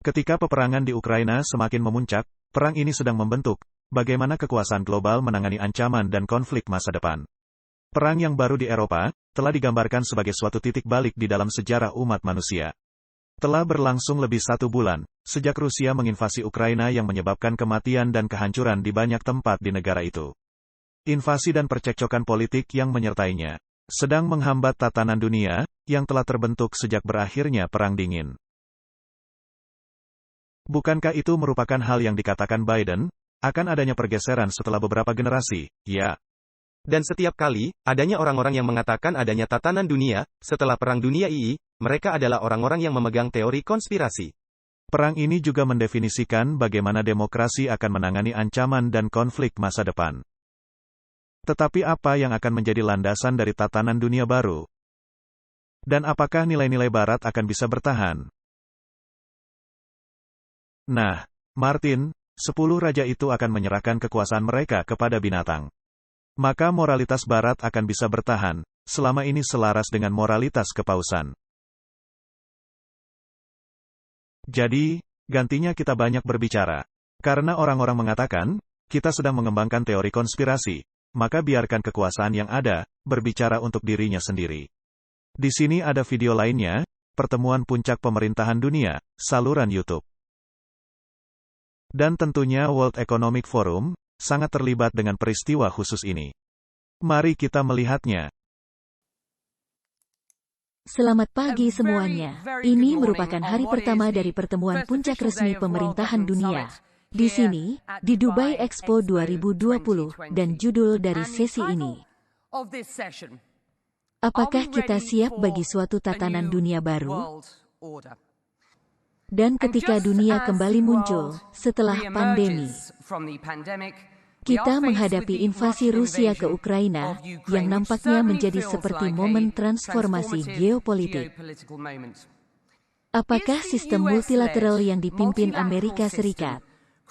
Ketika peperangan di Ukraina semakin memuncak, perang ini sedang membentuk, bagaimana kekuasaan global menangani ancaman dan konflik masa depan. Perang yang baru di Eropa telah digambarkan sebagai suatu titik balik di dalam sejarah umat manusia. Telah berlangsung lebih 1 bulan, sejak Rusia menginvasi Ukraina yang menyebabkan kematian dan kehancuran di banyak tempat di negara itu. Invasi dan percekcokan politik yang menyertainya sedang menghambat tatanan dunia yang telah terbentuk sejak berakhirnya Perang Dingin. Bukankah itu merupakan hal yang dikatakan Biden, akan adanya pergeseran setelah beberapa generasi, ya? Dan setiap kali, adanya orang-orang yang mengatakan adanya tatanan dunia, setelah Perang Dunia II, mereka adalah orang-orang yang memegang teori konspirasi. Perang ini juga mendefinisikan bagaimana demokrasi akan menangani ancaman dan konflik masa depan. Tetapi apa yang akan menjadi landasan dari tatanan dunia baru? Dan apakah nilai-nilai Barat akan bisa bertahan? Nah, Martin, 10 raja itu akan menyerahkan kekuasaan mereka kepada binatang. Maka moralitas Barat akan bisa bertahan, selama ini selaras dengan moralitas kepausan. Jadi, gantinya kita banyak berbicara. Karena orang-orang mengatakan, kita sedang mengembangkan teori konspirasi, maka biarkan kekuasaan yang ada, berbicara untuk dirinya sendiri. Di sini ada video lainnya, Pertemuan Puncak Pemerintahan Dunia, saluran YouTube. Dan tentunya World Economic Forum, sangat terlibat dengan peristiwa khusus ini. Mari kita melihatnya. Selamat pagi semuanya. Ini merupakan hari pertama dari pertemuan puncak resmi pemerintahan dunia. Di sini, di Dubai Expo 2020, dan judul dari sesi ini. Apakah kita siap bagi suatu tatanan dunia baru? Dan ketika dunia kembali muncul, setelah pandemi, kita menghadapi invasi Rusia ke Ukraina, yang nampaknya menjadi seperti momen transformasi geopolitik. Apakah sistem multilateral yang dipimpin Amerika Serikat,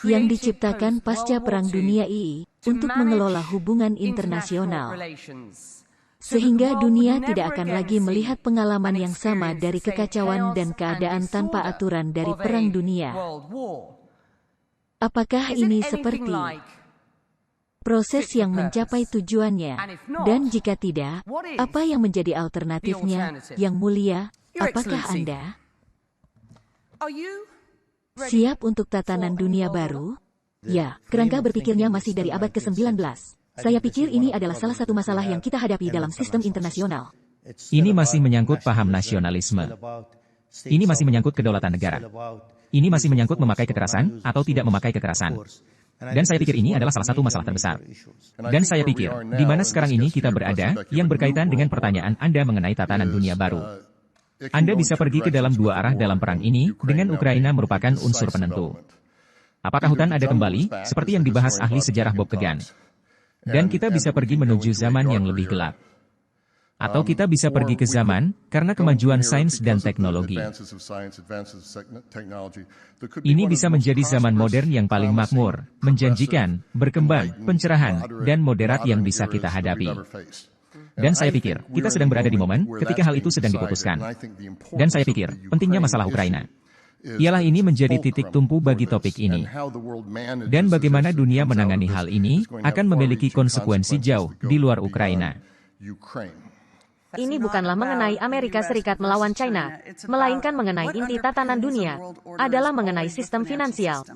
yang diciptakan pasca Perang Dunia II, untuk mengelola hubungan internasional, sehingga dunia tidak akan lagi melihat pengalaman yang sama dari kekacauan dan keadaan tanpa aturan dari Perang Dunia? Apakah ini seperti proses yang mencapai tujuannya? Dan jika tidak, apa yang menjadi alternatifnya, yang mulia? Apakah Anda siap untuk tatanan dunia baru? Ya, kerangka berpikirnya masih dari abad ke-19. Saya pikir ini adalah salah satu masalah yang kita hadapi dalam sistem internasional. Ini masih menyangkut paham nasionalisme. Ini masih menyangkut kedaulatan negara. Ini masih menyangkut memakai kekerasan atau tidak memakai kekerasan. Dan saya pikir ini adalah salah satu masalah terbesar. Dan saya pikir, di mana sekarang ini kita berada, yang berkaitan dengan pertanyaan Anda mengenai tatanan dunia baru. Anda bisa pergi ke dalam dua arah dalam perang ini, dengan Ukraina merupakan unsur penentu. Apakah hutan ada kembali, seperti yang dibahas ahli sejarah Bob Kagan? Dan kita bisa pergi menuju zaman yang lebih gelap. Atau kita bisa pergi ke zaman, karena kemajuan sains dan teknologi. Ini bisa menjadi zaman modern yang paling makmur, menjanjikan, berkembang, pencerahan, dan moderat yang bisa kita hadapi. Dan saya pikir, kita sedang berada di momen, ketika hal itu sedang diputuskan. Dan saya pikir, pentingnya masalah Ukraina. Ialah ini menjadi titik tumpu bagi topik ini. Dan bagaimana dunia menangani hal ini, akan memiliki konsekuensi jauh di luar Ukraina. Ini bukanlah mengenai Amerika Serikat melawan China, melainkan mengenai inti tatanan dunia, adalah mengenai sistem finansial.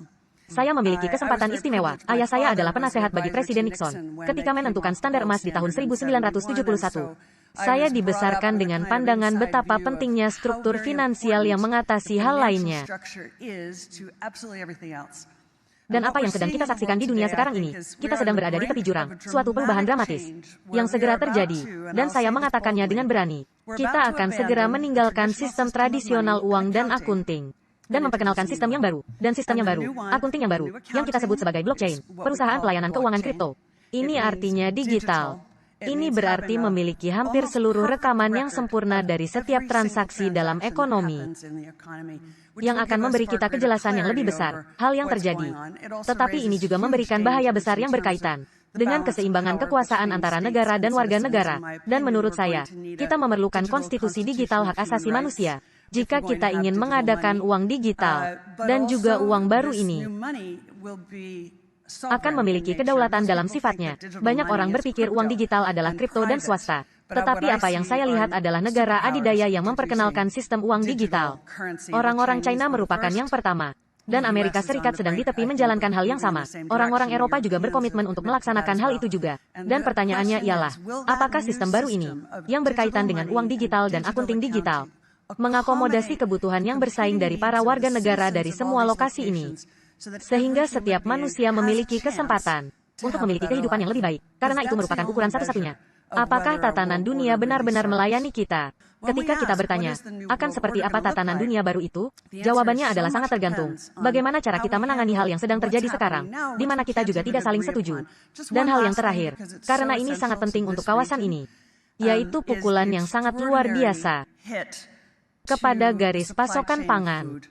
Saya memiliki kesempatan istimewa. Ayah saya adalah penasehat bagi Presiden Nixon, ketika menentukan standar emas di tahun 1971. Saya dibesarkan dengan pandangan betapa pentingnya struktur finansial yang mengatasi hal lainnya. Dan apa yang sedang kita saksikan di dunia sekarang ini, kita sedang berada di tepi jurang, suatu perubahan dramatis, yang segera terjadi, dan saya mengatakannya dengan berani. Kita akan segera meninggalkan sistem tradisional uang dan akunting, dan memperkenalkan sistem yang baru, dan sistem yang baru, akunting yang baru, yang kita sebut sebagai blockchain, perusahaan pelayanan keuangan kripto. Ini artinya digital. Ini berarti memiliki hampir seluruh rekaman yang sempurna dari setiap transaksi dalam ekonomi, yang akan memberi kita kejelasan yang lebih besar, hal yang terjadi. Tetapi ini juga memberikan bahaya besar yang berkaitan dengan keseimbangan kekuasaan antara negara dan warga negara. Dan menurut saya, kita memerlukan konstitusi digital hak asasi manusia, jika kita ingin mengadakan uang digital, dan juga uang baru ini akan memiliki kedaulatan dalam sifatnya. Banyak orang berpikir uang digital adalah kripto dan swasta. Tetapi apa yang saya lihat adalah negara adidaya yang memperkenalkan sistem uang digital. Orang-orang China merupakan yang pertama. Dan Amerika Serikat sedang di tepi menjalankan hal yang sama. Orang-orang Eropa juga berkomitmen untuk melaksanakan hal itu juga. Dan pertanyaannya ialah, apakah sistem baru ini, yang berkaitan dengan uang digital dan akunting digital, mengakomodasi kebutuhan yang bersaing dari para warga negara dari semua lokasi ini, sehingga setiap manusia memiliki kesempatan untuk memiliki kehidupan yang lebih baik, karena itu merupakan ukuran satu-satunya. Apakah tatanan dunia benar-benar melayani kita? Ketika kita bertanya, akan seperti apa tatanan dunia baru itu? Jawabannya adalah sangat tergantung. Bagaimana cara kita menangani hal yang sedang terjadi sekarang, di mana kita juga tidak saling setuju. Dan hal yang terakhir, karena ini sangat penting untuk kawasan ini, yaitu pukulan yang sangat luar biasa kepada garis pasokan pangan.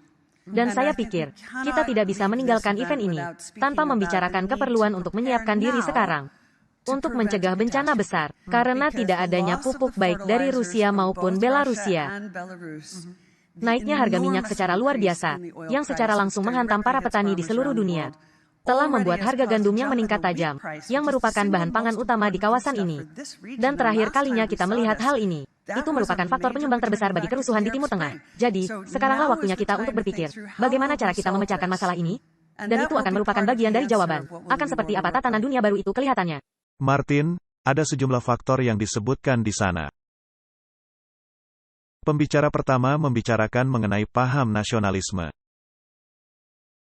Dan saya pikir, kita tidak bisa meninggalkan event ini tanpa membicarakan keperluan untuk menyiapkan diri sekarang untuk mencegah bencana besar, karena tidak adanya pupuk baik dari Rusia maupun Belarusia. Naiknya harga minyak secara luar biasa, yang secara langsung menghantam para petani di seluruh dunia, telah membuat harga gandum yang meningkat tajam, yang merupakan bahan pangan utama di kawasan ini. Dan terakhir kalinya kita melihat hal ini, itu merupakan faktor penyumbang terbesar bagi kerusuhan di Timur Tengah. Jadi, sekaranglah waktunya kita untuk berpikir, bagaimana cara kita memecahkan masalah ini? Dan itu akan merupakan bagian dari jawaban. Akan seperti apa tatanan dunia baru itu kelihatannya. Martin, ada sejumlah faktor yang disebutkan di sana. Pembicara pertama membicarakan mengenai paham nasionalisme.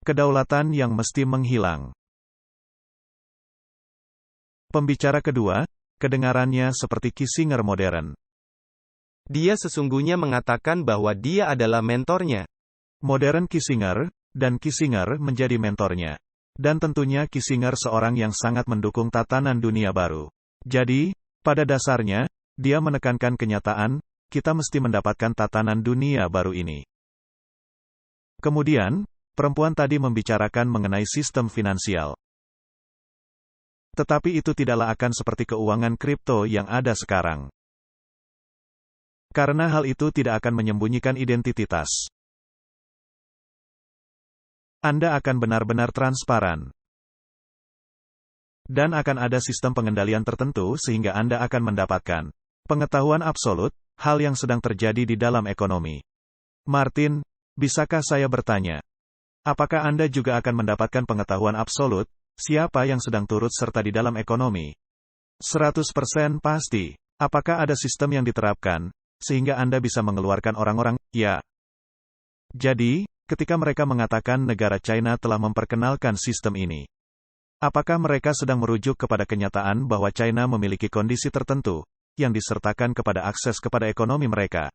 Kedaulatan yang mesti menghilang. Pembicara kedua, kedengarannya seperti Kissinger modern. Dia sesungguhnya mengatakan bahwa dia adalah mentornya. Modern Kissinger, dan Kissinger menjadi mentornya. Dan tentunya Kissinger seorang yang sangat mendukung tatanan dunia baru. Jadi, pada dasarnya, dia menekankan kenyataan, kita mesti mendapatkan tatanan dunia baru ini. Kemudian, perempuan tadi membicarakan mengenai sistem finansial. Tetapi itu tidaklah akan seperti keuangan kripto yang ada sekarang. Karena hal itu tidak akan menyembunyikan identitas. Anda akan benar-benar transparan. Dan akan ada sistem pengendalian tertentu sehingga Anda akan mendapatkan pengetahuan absolut, hal yang sedang terjadi di dalam ekonomi. Martin, bisakah saya bertanya? Apakah Anda juga akan mendapatkan pengetahuan absolut, siapa yang sedang turut serta di dalam ekonomi? 100% pasti. Apakah ada sistem yang diterapkan, sehingga Anda bisa mengeluarkan orang-orang? Ya. Jadi, ketika mereka mengatakan negara China telah memperkenalkan sistem ini, apakah mereka sedang merujuk kepada kenyataan bahwa China memiliki kondisi tertentu, yang disertakan kepada akses kepada ekonomi mereka?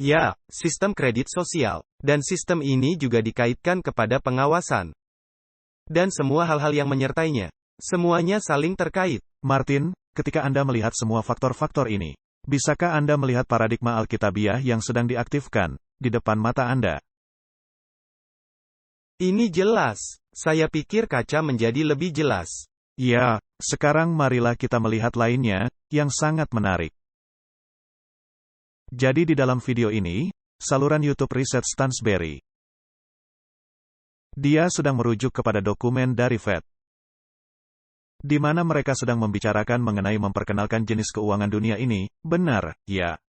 Ya, sistem kredit sosial. Dan sistem ini juga dikaitkan kepada pengawasan. Dan semua hal-hal yang menyertainya. Semuanya saling terkait. Martin, ketika Anda melihat semua faktor-faktor ini, bisakah Anda melihat paradigma Alkitabiah yang sedang diaktifkan di depan mata Anda? Ini jelas. Saya pikir kaca menjadi lebih jelas. Ya, sekarang marilah kita melihat lainnya, yang sangat menarik. Jadi di dalam video ini, saluran YouTube Riset Stansberry. Dia sedang merujuk kepada dokumen dari Fed, di mana mereka sedang membicarakan mengenai memperkenalkan jenis keuangan dunia ini. Benar, ya.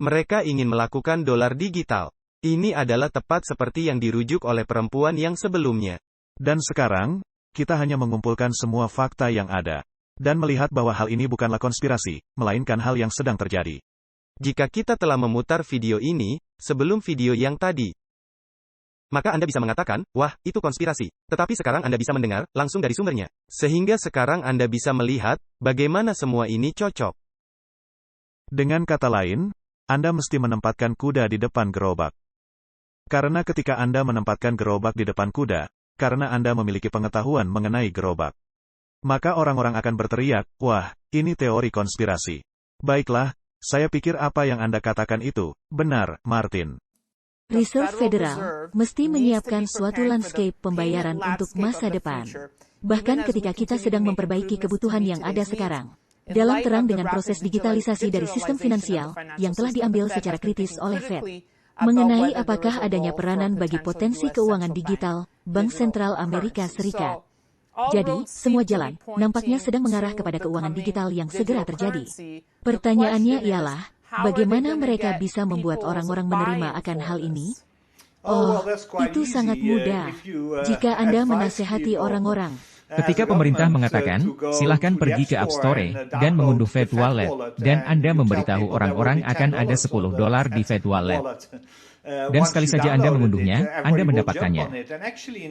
Mereka ingin melakukan dolar digital. Ini adalah tepat seperti yang dirujuk oleh perempuan yang sebelumnya. Dan sekarang, kita hanya mengumpulkan semua fakta yang ada, dan melihat bahwa hal ini bukanlah konspirasi, melainkan hal yang sedang terjadi. Jika kita telah memutar video ini, sebelum video yang tadi, maka Anda bisa mengatakan, wah, itu konspirasi. Tetapi sekarang Anda bisa mendengar, langsung dari sumbernya. Sehingga sekarang Anda bisa melihat, bagaimana semua ini cocok. Dengan kata lain, Anda mesti menempatkan kuda di depan gerobak. Karena ketika Anda menempatkan gerobak di depan kuda, karena Anda memiliki pengetahuan mengenai gerobak, maka orang-orang akan berteriak, wah, ini teori konspirasi. Baiklah, saya pikir apa yang Anda katakan itu, benar, Martin. Reserve Federal mesti menyiapkan suatu landscape pembayaran untuk masa depan. Bahkan ketika kita sedang memperbaiki kebutuhan yang ada sekarang. Dalam terang dengan proses digitalisasi dari sistem finansial yang telah diambil secara kritis oleh Fed. mengenai apakah adanya peranan bagi potensi keuangan digital Bank Sentral Amerika Serikat. Jadi, semua jalan nampaknya sedang mengarah kepada keuangan digital yang segera terjadi. Pertanyaannya ialah, bagaimana mereka bisa membuat orang-orang menerima akan hal ini? Oh, itu sangat mudah. Jika Anda menasehati orang-orang, Ketika pemerintah mengatakan, silahkan pergi ke App Store dan mengunduh Fed Wallet, dan Anda memberitahu orang-orang akan ada $10 di Fed Wallet. Dan sekali saja Anda mengunduhnya, Anda mendapatkannya.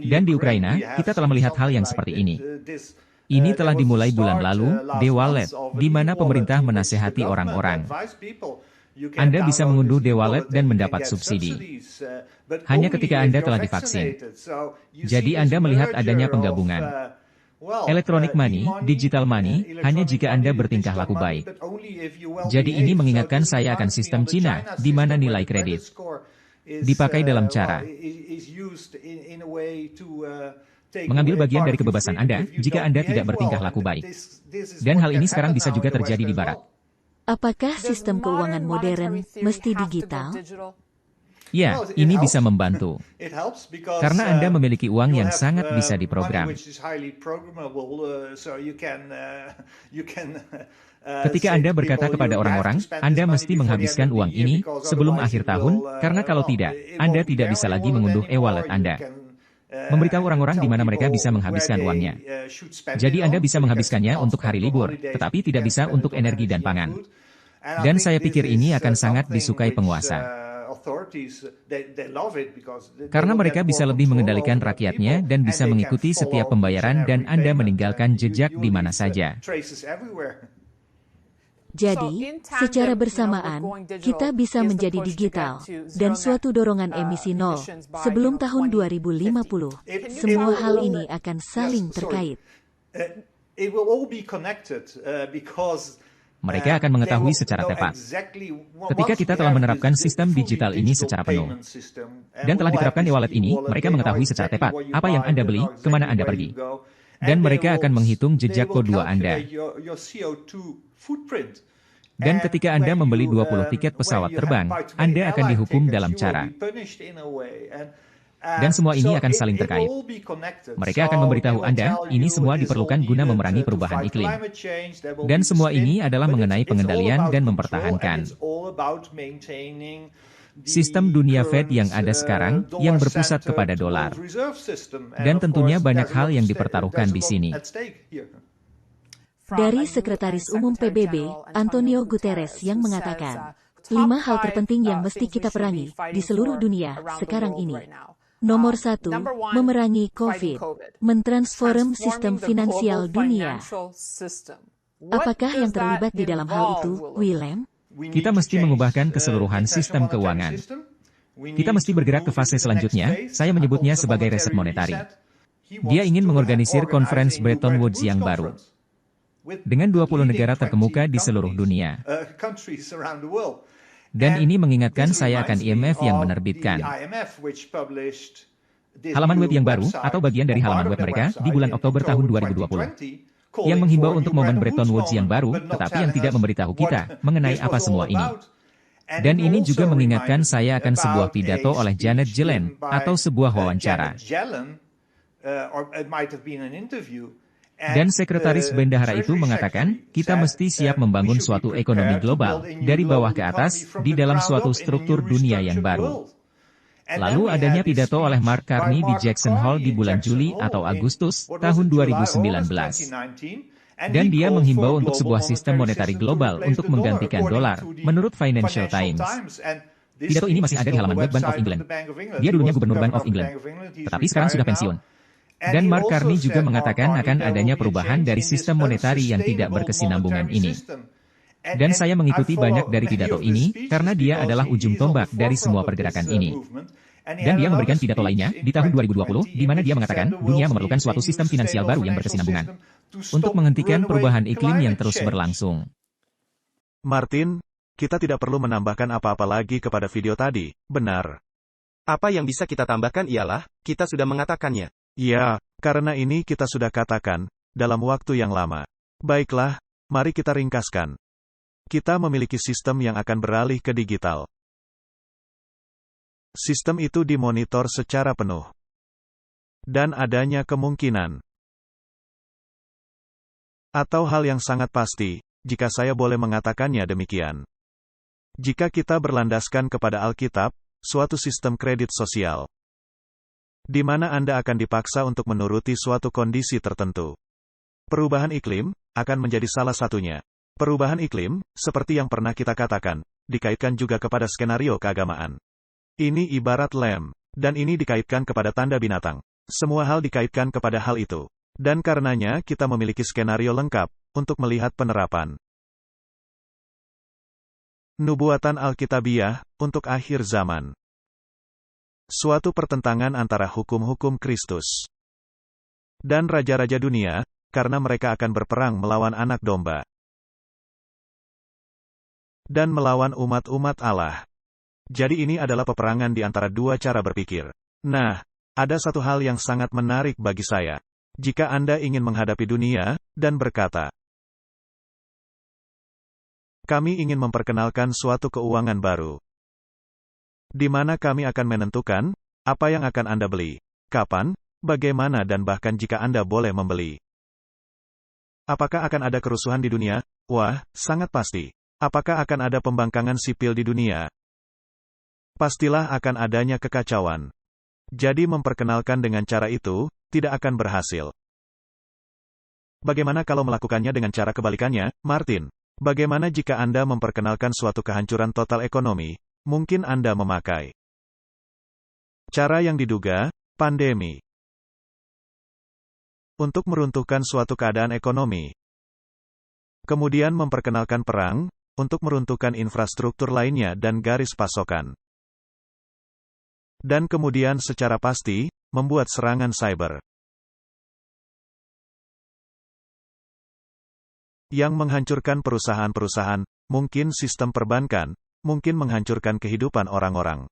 Dan di Ukraina, kita telah melihat hal yang seperti ini. Ini telah dimulai bulan lalu, D-Wallet, di mana pemerintah menasehati orang-orang. Anda bisa mengunduh D-Wallet dan mendapat subsidi. Hanya ketika Anda telah divaksin. Jadi Anda melihat adanya penggabungan. Electronic money, digital money, hanya jika Anda bertingkah laku baik. Jadi ini mengingatkan saya akan sistem Cina, di mana nilai kredit dipakai dalam cara mengambil bagian dari kebebasan Anda, jika Anda tidak bertingkah laku baik. Dan hal ini sekarang bisa juga terjadi di Barat. apakah sistem keuangan modern mesti digital? Ya, ini bisa membantu. Karena Anda memiliki uang yang sangat bisa diprogram. Ketika Anda berkata kepada orang-orang, Anda mesti menghabiskan uang ini sebelum akhir tahun, karena kalau tidak, Anda tidak bisa lagi mengunduh e-wallet Anda. Memberitahu orang-orang di mana mereka bisa menghabiskan uangnya. Jadi Anda bisa menghabiskannya untuk hari libur, tetapi tidak bisa untuk energi dan pangan. Dan saya pikir ini akan sangat disukai penguasa. Karena mereka bisa lebih mengendalikan rakyatnya dan bisa mengikuti setiap pembayaran dan Anda meninggalkan jejak di mana saja. Jadi, secara bersamaan, kita bisa menjadi digital, dan suatu dorongan emisi nol, sebelum tahun 2050. Semua hal ini akan saling terkait. Mereka akan mengetahui secara tepat. Ketika kita telah menerapkan sistem digital ini secara penuh, dan telah diterapkan e-wallet ini, mereka mengetahui secara tepat apa yang Anda beli, kemana Anda pergi. Dan mereka akan menghitung jejak kodua Anda. Dan ketika Anda membeli 20 tiket pesawat terbang, Anda akan dihukum dalam cara. Dan semua ini akan saling terkait. Mereka akan memberitahu Anda, ini semua diperlukan guna memerangi perubahan iklim. Dan semua ini adalah mengenai pengendalian dan mempertahankan sistem dunia Fed yang ada sekarang, yang berpusat kepada dolar. Dan tentunya banyak hal yang dipertaruhkan di sini. Dari Sekretaris Umum PBB, Antonio Guterres yang mengatakan, 5 hal terpenting yang mesti kita perangi di seluruh dunia sekarang ini. Nomor 1, memerangi COVID, mentransform sistem finansial dunia. Apakah yang terlibat di dalam hal itu, Willem? Kita mesti mengubahkan keseluruhan sistem keuangan. Kita mesti bergerak ke fase selanjutnya, saya menyebutnya sebagai reset monetari. Dia ingin mengorganisir konferensi Bretton Woods yang baru. Dengan 20 negara terkemuka di seluruh dunia. Dan ini mengingatkan saya akan IMF yang menerbitkan halaman web yang baru, atau bagian dari halaman web mereka, di bulan Oktober tahun 2020. Yang menghimbau untuk momen Bretton Woods yang baru, tetapi yang tidak memberitahu kita mengenai apa semua ini. Dan ini juga mengingatkan saya akan sebuah pidato oleh Janet Yellen, atau sebuah wawancara. Dan Sekretaris Bendahara itu mengatakan, kita mesti siap membangun suatu ekonomi global, dari bawah ke atas, di dalam suatu struktur dunia yang baru. Lalu adanya pidato oleh Mark Carney di Jackson Hole di bulan Juli atau Agustus, tahun 2019. Dan dia menghimbau untuk sebuah sistem monetari global untuk menggantikan dolar, menurut Financial Times. Pidato ini masih ada di halaman web Bank of England. Dia dulunya Gubernur Bank of England, tetapi sekarang sudah pensiun. Dan Mark Carney juga mengatakan akan adanya perubahan dari sistem monetari yang tidak berkesinambungan ini. Dan saya mengikuti banyak dari pidato ini, karena dia adalah ujung tombak dari semua pergerakan ini. Dan dia memberikan pidato lainnya, di tahun 2020, di mana dia mengatakan, dunia memerlukan suatu sistem finansial baru yang berkesinambungan. Untuk menghentikan perubahan iklim yang terus berlangsung. Martin, kita tidak perlu menambahkan apa-apa lagi kepada video tadi, benar? Apa yang bisa kita tambahkan ialah, kita sudah mengatakannya. Ya, karena ini kita sudah katakan, dalam waktu yang lama. Baiklah, mari kita ringkaskan. Kita memiliki sistem yang akan beralih ke digital. Sistem itu dimonitor secara penuh. Dan adanya kemungkinan atau hal yang sangat pasti, jika saya boleh mengatakannya demikian. Jika kita berlandaskan kepada Alkitab, suatu sistem kredit sosial, di mana Anda akan dipaksa untuk menuruti suatu kondisi tertentu. Perubahan iklim akan menjadi salah satunya. Perubahan iklim, seperti yang pernah kita katakan, dikaitkan juga kepada skenario keagamaan. Ini ibarat lem, dan ini dikaitkan kepada tanda binatang. Semua hal dikaitkan kepada hal itu. Dan karenanya kita memiliki skenario lengkap untuk melihat penerapan nubuatan Alkitabiah untuk akhir zaman. Suatu pertentangan antara hukum-hukum Kristus dan raja-raja dunia, karena mereka akan berperang melawan anak domba dan melawan umat-umat Allah. Jadi ini adalah peperangan di antara dua cara berpikir. Nah, ada satu hal yang sangat menarik bagi saya. Jika Anda ingin menghadapi dunia, dan berkata, kami ingin memperkenalkan suatu keuangan baru, di mana kami akan menentukan, apa yang akan Anda beli, kapan, bagaimana dan bahkan jika Anda boleh membeli. Apakah akan ada kerusuhan di dunia? Wah, sangat pasti. Apakah akan ada pembangkangan sipil di dunia? Pastilah akan adanya kekacauan. Jadi memperkenalkan dengan cara itu, tidak akan berhasil. Bagaimana kalau melakukannya dengan cara kebalikannya, Martin? Bagaimana jika Anda memperkenalkan suatu kehancuran total ekonomi? Mungkin Anda memakai cara yang diduga, pandemi, untuk meruntuhkan suatu keadaan ekonomi. Kemudian memperkenalkan perang, untuk meruntuhkan infrastruktur lainnya dan garis pasokan. Dan kemudian secara pasti, membuat serangan cyber yang menghancurkan perusahaan-perusahaan, mungkin sistem perbankan, mungkin menghancurkan kehidupan orang-orang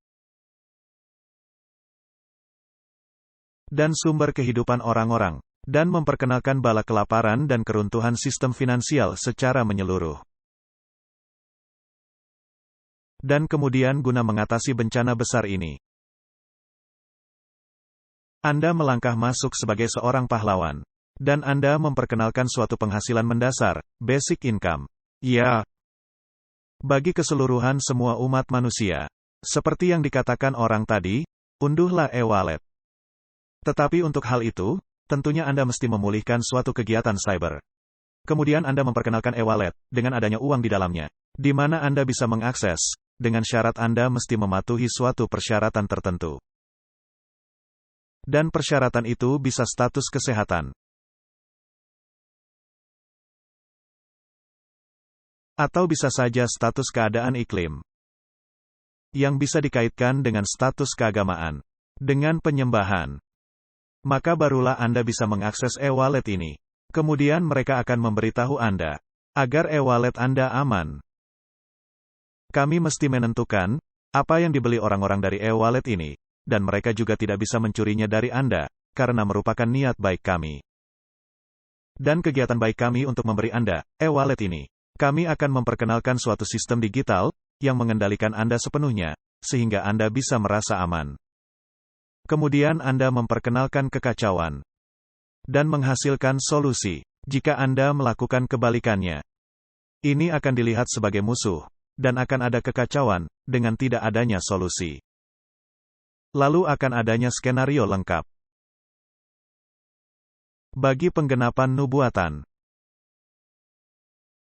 dan sumber kehidupan orang-orang, dan memperkenalkan bala kelaparan dan keruntuhan sistem finansial secara menyeluruh. Dan kemudian guna mengatasi bencana besar ini, Anda melangkah masuk sebagai seorang pahlawan. Dan Anda memperkenalkan suatu penghasilan mendasar, basic income. Ya, bagi keseluruhan semua umat manusia. Seperti yang dikatakan orang tadi, unduhlah e-wallet. Tetapi untuk hal itu, tentunya Anda mesti memulihkan suatu kegiatan cyber. Kemudian Anda memperkenalkan e-wallet, dengan adanya uang di dalamnya, di mana Anda bisa mengakses, dengan syarat Anda mesti mematuhi suatu persyaratan tertentu. Dan persyaratan itu bisa status kesehatan, atau bisa saja status keadaan iklim, yang bisa dikaitkan dengan status keagamaan, dengan penyembahan. Maka barulah Anda bisa mengakses e-wallet ini. Kemudian mereka akan memberitahu Anda, agar e-wallet Anda aman. Kami mesti menentukan, apa yang dibeli orang-orang dari e-wallet ini, dan mereka juga tidak bisa mencurinya dari Anda, karena merupakan niat baik kami. Dan kegiatan baik kami untuk memberi Anda, e-wallet ini. Kami akan memperkenalkan suatu sistem digital, yang mengendalikan Anda sepenuhnya, sehingga Anda bisa merasa aman. Kemudian Anda memperkenalkan kekacauan, dan menghasilkan solusi. Jika Anda melakukan kebalikannya, ini akan dilihat sebagai musuh, dan akan ada kekacauan, dengan tidak adanya solusi. Lalu akan adanya skenario lengkap. Bagi penggenapan nubuatan,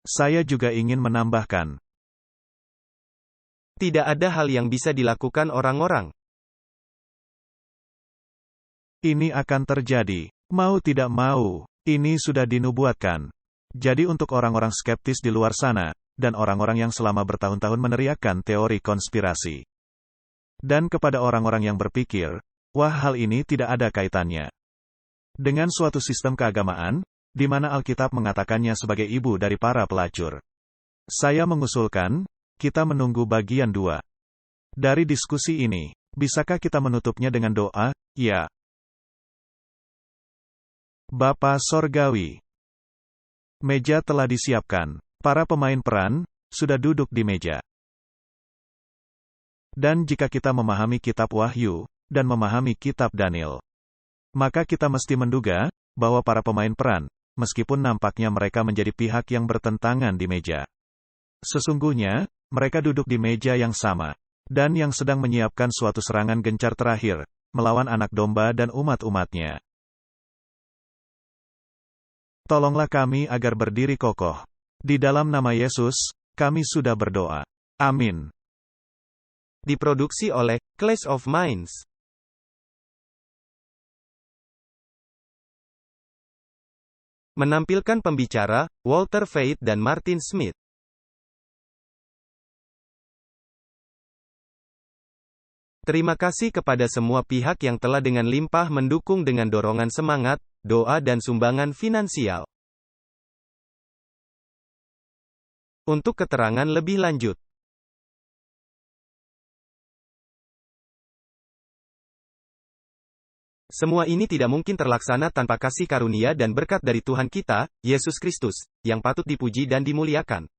saya juga ingin menambahkan, tidak ada hal yang bisa dilakukan orang-orang. Ini akan terjadi. Mau tidak mau, ini sudah dinubuatkan. Jadi untuk orang-orang skeptis di luar sana, dan orang-orang yang selama bertahun-tahun meneriakkan teori konspirasi, dan kepada orang-orang yang berpikir, wah hal ini tidak ada kaitannya dengan suatu sistem keagamaan, di mana Alkitab mengatakannya sebagai ibu dari para pelacur. Saya mengusulkan, kita menunggu bagian 2 dari diskusi ini. Bisakah kita menutupnya dengan doa? Ya. Bapa Sorgawi, meja telah disiapkan. Para pemain peran sudah duduk di meja. Dan jika kita memahami kitab Wahyu, dan memahami kitab Daniel, maka kita mesti menduga, bahwa para pemain peran, meskipun nampaknya mereka menjadi pihak yang bertentangan di meja, sesungguhnya, mereka duduk di meja yang sama, dan yang sedang menyiapkan suatu serangan gencar terakhir, melawan anak domba dan umat-umatnya. Tolonglah kami agar berdiri kokoh. Di dalam nama Yesus, kami sudah berdoa. Amin. Diproduksi oleh Clash of Minds. Menampilkan pembicara, Walter Veith dan Martin Smith. Terima kasih kepada semua pihak yang telah dengan limpah mendukung dengan dorongan semangat, doa dan sumbangan finansial. Untuk keterangan lebih lanjut, semua ini tidak mungkin terlaksana tanpa kasih karunia dan berkat dari Tuhan kita, Yesus Kristus, yang patut dipuji dan dimuliakan.